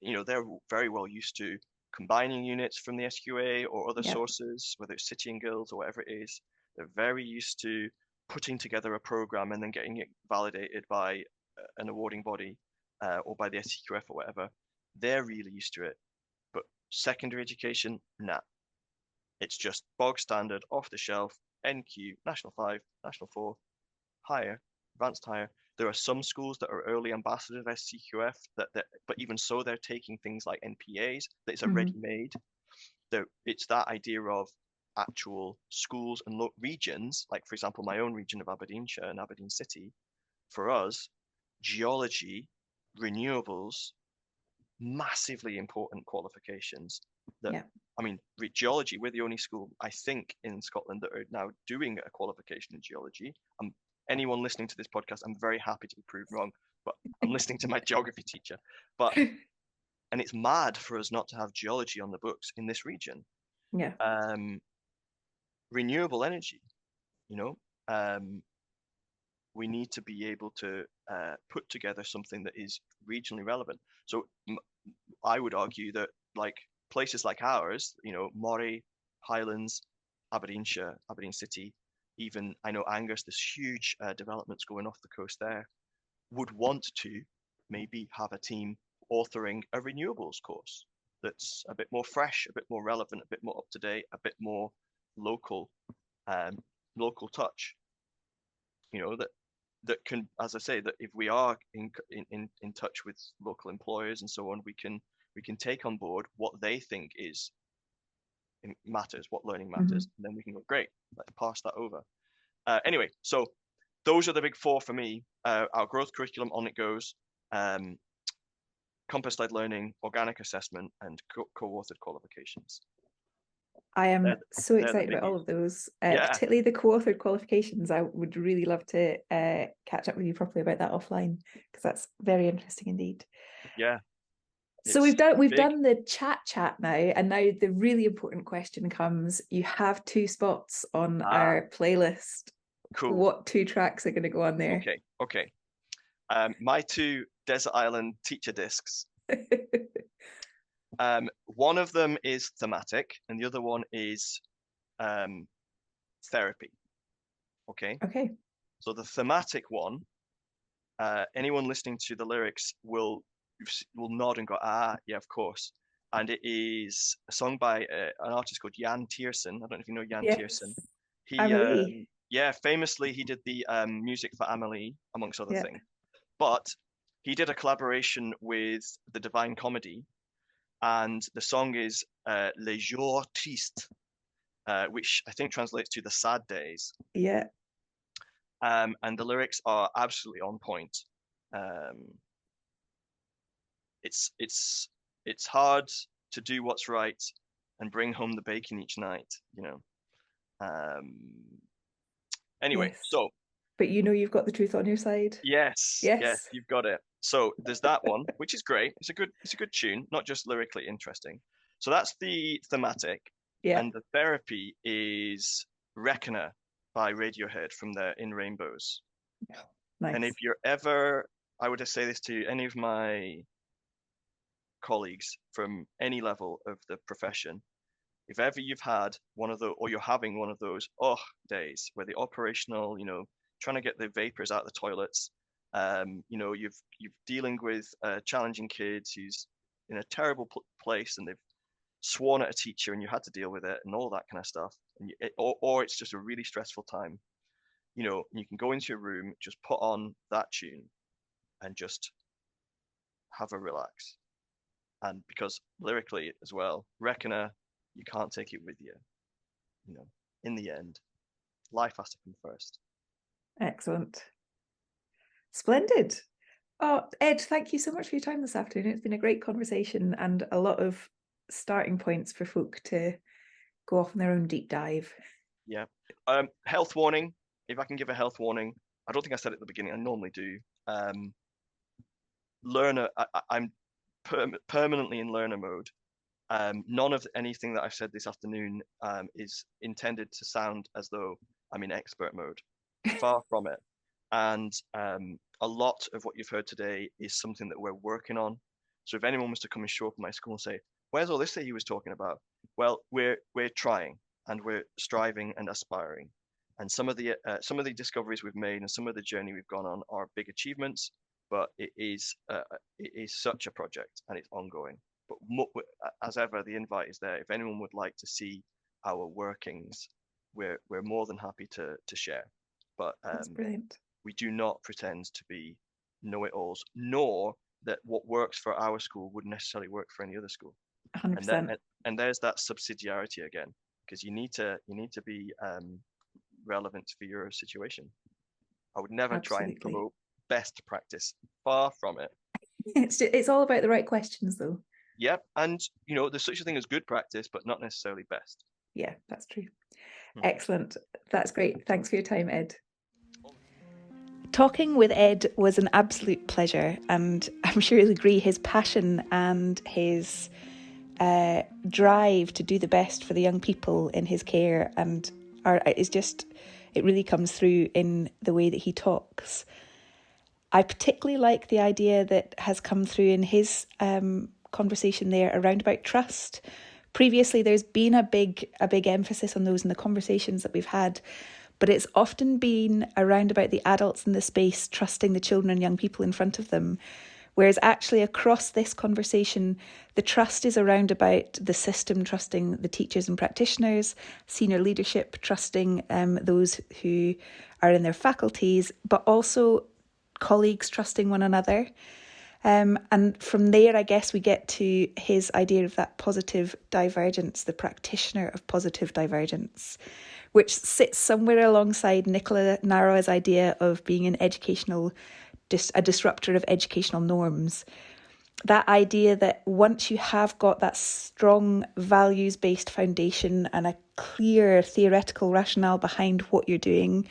they're very well used to combining units from the SQA or other Yeah. sources, whether it's City and Guilds or whatever it is. They're very used to putting together a program and then getting it validated by an awarding body or by the SQF or whatever. They're really used to it. But secondary education, nah. It's just bog standard, off the shelf, NQ, National 5, National 4, higher, advanced higher. There are some schools that are early ambassadors of SCQF, but even so, they're taking things like NPAs, that it's already made. It's that idea of actual schools and regions, like, for example, my own region of Aberdeenshire and Aberdeen City. For us, geology, renewables, massively important qualifications that, I mean, geology, we're the only school, I think, in Scotland that are now doing a qualification in geology. Anyone listening to this podcast, I'm very happy to be proved wrong, but I'm listening to my geography teacher. And it's mad for us not to have geology on the books in this region. Yeah. Renewable energy, we need to be able to put together something that is regionally relevant. So I would argue that, like, places like ours, Moray, Highlands, Aberdeenshire, Aberdeen City, even I know Angus, there's huge developments going off the coast there, would want to maybe have a team authoring a renewables course that's a bit more fresh, a bit more relevant, a bit more up to date, a bit more local touch. That can, as I say, that if we are in touch with local employers and so on, we can take on board what they think matters, what learning matters, and then we can go, great, let's pass that over. Anyway, so those are the big four for me. Our growth curriculum, on it goes, compass-led learning, organic assessment, and co-authored qualifications. I am so excited about all of those, particularly the co-authored qualifications. I would really love to catch up with you properly about that offline, because that's very interesting indeed. Yeah. So we've done the chat now, and now the really important question comes. You have 2 spots on our playlist. Cool. What 2 tracks are going to go on there? Okay. My 2 Desert Island teacher discs. One of them is thematic, and the other one is therapy. Okay. So the thematic one, anyone listening to the lyrics will nod and go, yeah, of course. And it is a song by an artist called Jan Tiersen. I don't know if you know Jan Tiersen. He, famously, he did the music for Amelie, amongst other things. But he did a collaboration with the Divine Comedy, and the song is Les Jours Tristes, which I think translates to the sad days. Yeah. And the lyrics are absolutely on point. It's hard to do what's right and bring home the bacon each night, Anyway, so. But you've got the truth on your side. Yes, you've got it. So there's that one, which is great. It's a good tune, not just lyrically interesting. So that's the thematic. Yeah. And the therapy is Reckoner by Radiohead from their In Rainbows. Nice. And if you're ever, I would say this to any of my colleagues from any level of the profession, if ever you've had one of those, or you're having one of those days where the operational, trying to get the vapors out of the toilets, you're dealing with challenging kids who's in a terrible place, and they've sworn at a teacher and you had to deal with it and all that kind of stuff, and or it's just a really stressful time, you can go into your room, just put on that tune and just have a relax. And because lyrically as well, Reckoner, you can't take it with you. In the end, life has to come first. Excellent. Splendid. Oh, Ed, thank you so much for your time this afternoon. It's been a great conversation and a lot of starting points for folk to go off on their own deep dive. Yeah. Health warning. If I can give a health warning, I don't think I said it at the beginning. I normally do. Learner. I'm permanently in learner mode. None of anything that I've said this afternoon is intended to sound as though I'm in expert mode. Far from it. And a lot of what you've heard today is something that we're working on. So if anyone was to come and show up in my school and say, where's all this that he was talking about? Well, we're trying and we're striving and aspiring. And some of the discoveries we've made and some of the journey we've gone on are big achievements, but it is such a project and it's ongoing. But as ever, the invite is there. If anyone would like to see our workings, we're more than happy to share. But That's brilliant. We do not pretend to be know-it-alls, nor that what works for our school would necessarily work for any other school. 100%. And there's that subsidiarity again, because you need to be relevant for your situation. I would never try and promote best practice. Far from it. It's all about the right questions, though. Yep, and there's such a thing as good practice, but not necessarily best. Yeah, that's true. Excellent. That's great. Thanks for your time, Ed. Talking with Ed was an absolute pleasure, and I'm sure you'll agree his passion and his drive to do the best for the young people in his care and it really comes through in the way that he talks. I particularly like the idea that has come through in his conversation there around about trust. Previously, there's been a big emphasis on those in the conversations that we've had, but it's often been around about the adults in the space trusting the children and young people in front of them. Whereas actually across this conversation, the trust is around about the system trusting the teachers and practitioners, senior leadership trusting those who are in their faculties, but also colleagues trusting one another. And from there, I guess we get to his idea of that positive divergence, the practitioner of positive divergence, which sits somewhere alongside Nicola Nara's idea of being a disruptor of educational norms. That idea that once you have got that strong values-based foundation and a clear theoretical rationale behind what you're doing,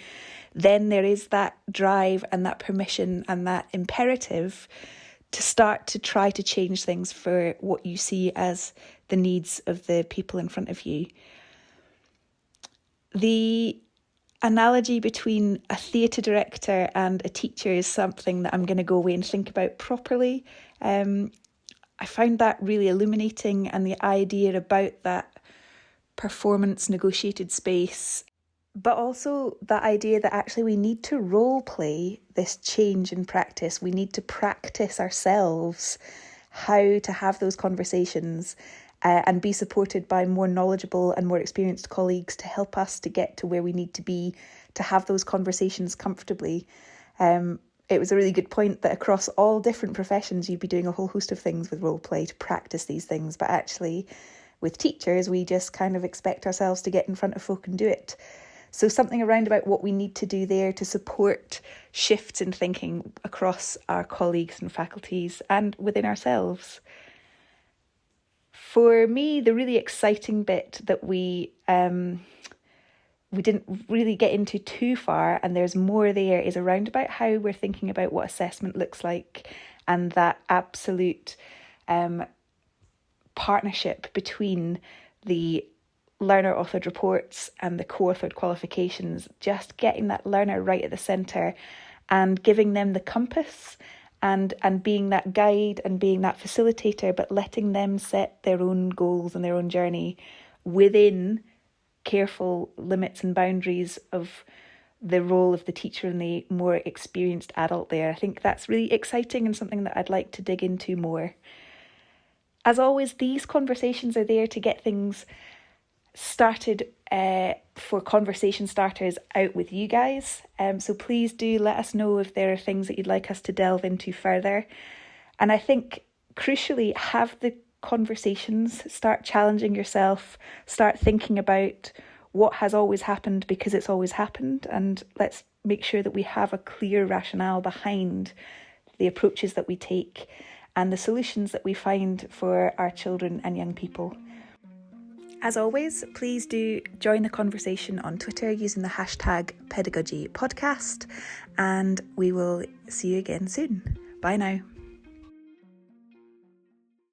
then there is that drive and that permission and that imperative to start to try to change things for what you see as the needs of the people in front of you. The analogy between a theatre director and a teacher is something that I'm going to go away and think about properly. I found that really illuminating, and the idea about that performance negotiated space, but also that idea that actually we need to role play this change in practice. We need to practice ourselves how to have those conversations and be supported by more knowledgeable and more experienced colleagues to help us to get to where we need to be to have those conversations comfortably. It was a really good point that across all different professions, you'd be doing a whole host of things with role play to practice these things. But actually, with teachers, we just kind of expect ourselves to get in front of folk and do it. So something around about what we need to do there to support shifts in thinking across our colleagues and faculties and within ourselves. For me, the really exciting bit that we didn't really get into too far, and there's more there, is around about how we're thinking about what assessment looks like and that absolute partnership between the learner-authored reports and the co-authored qualifications, just getting that learner right at the centre and giving them the compass and being that guide and being that facilitator, but letting them set their own goals and their own journey within careful limits and boundaries of the role of the teacher and the more experienced adult there. I think that's really exciting and something that I'd like to dig into more. As always, these conversations are there to get things started for conversation starters out with you guys. So please do let us know if there are things that you'd like us to delve into further. And I think, crucially, have the conversations, start challenging yourself, start thinking about what has always happened because it's always happened, and let's make sure that we have a clear rationale behind the approaches that we take and the solutions that we find for our children and young people. As always, please do join the conversation on Twitter using the hashtag Pedagogy Podcast, and we will see you again soon. Bye now.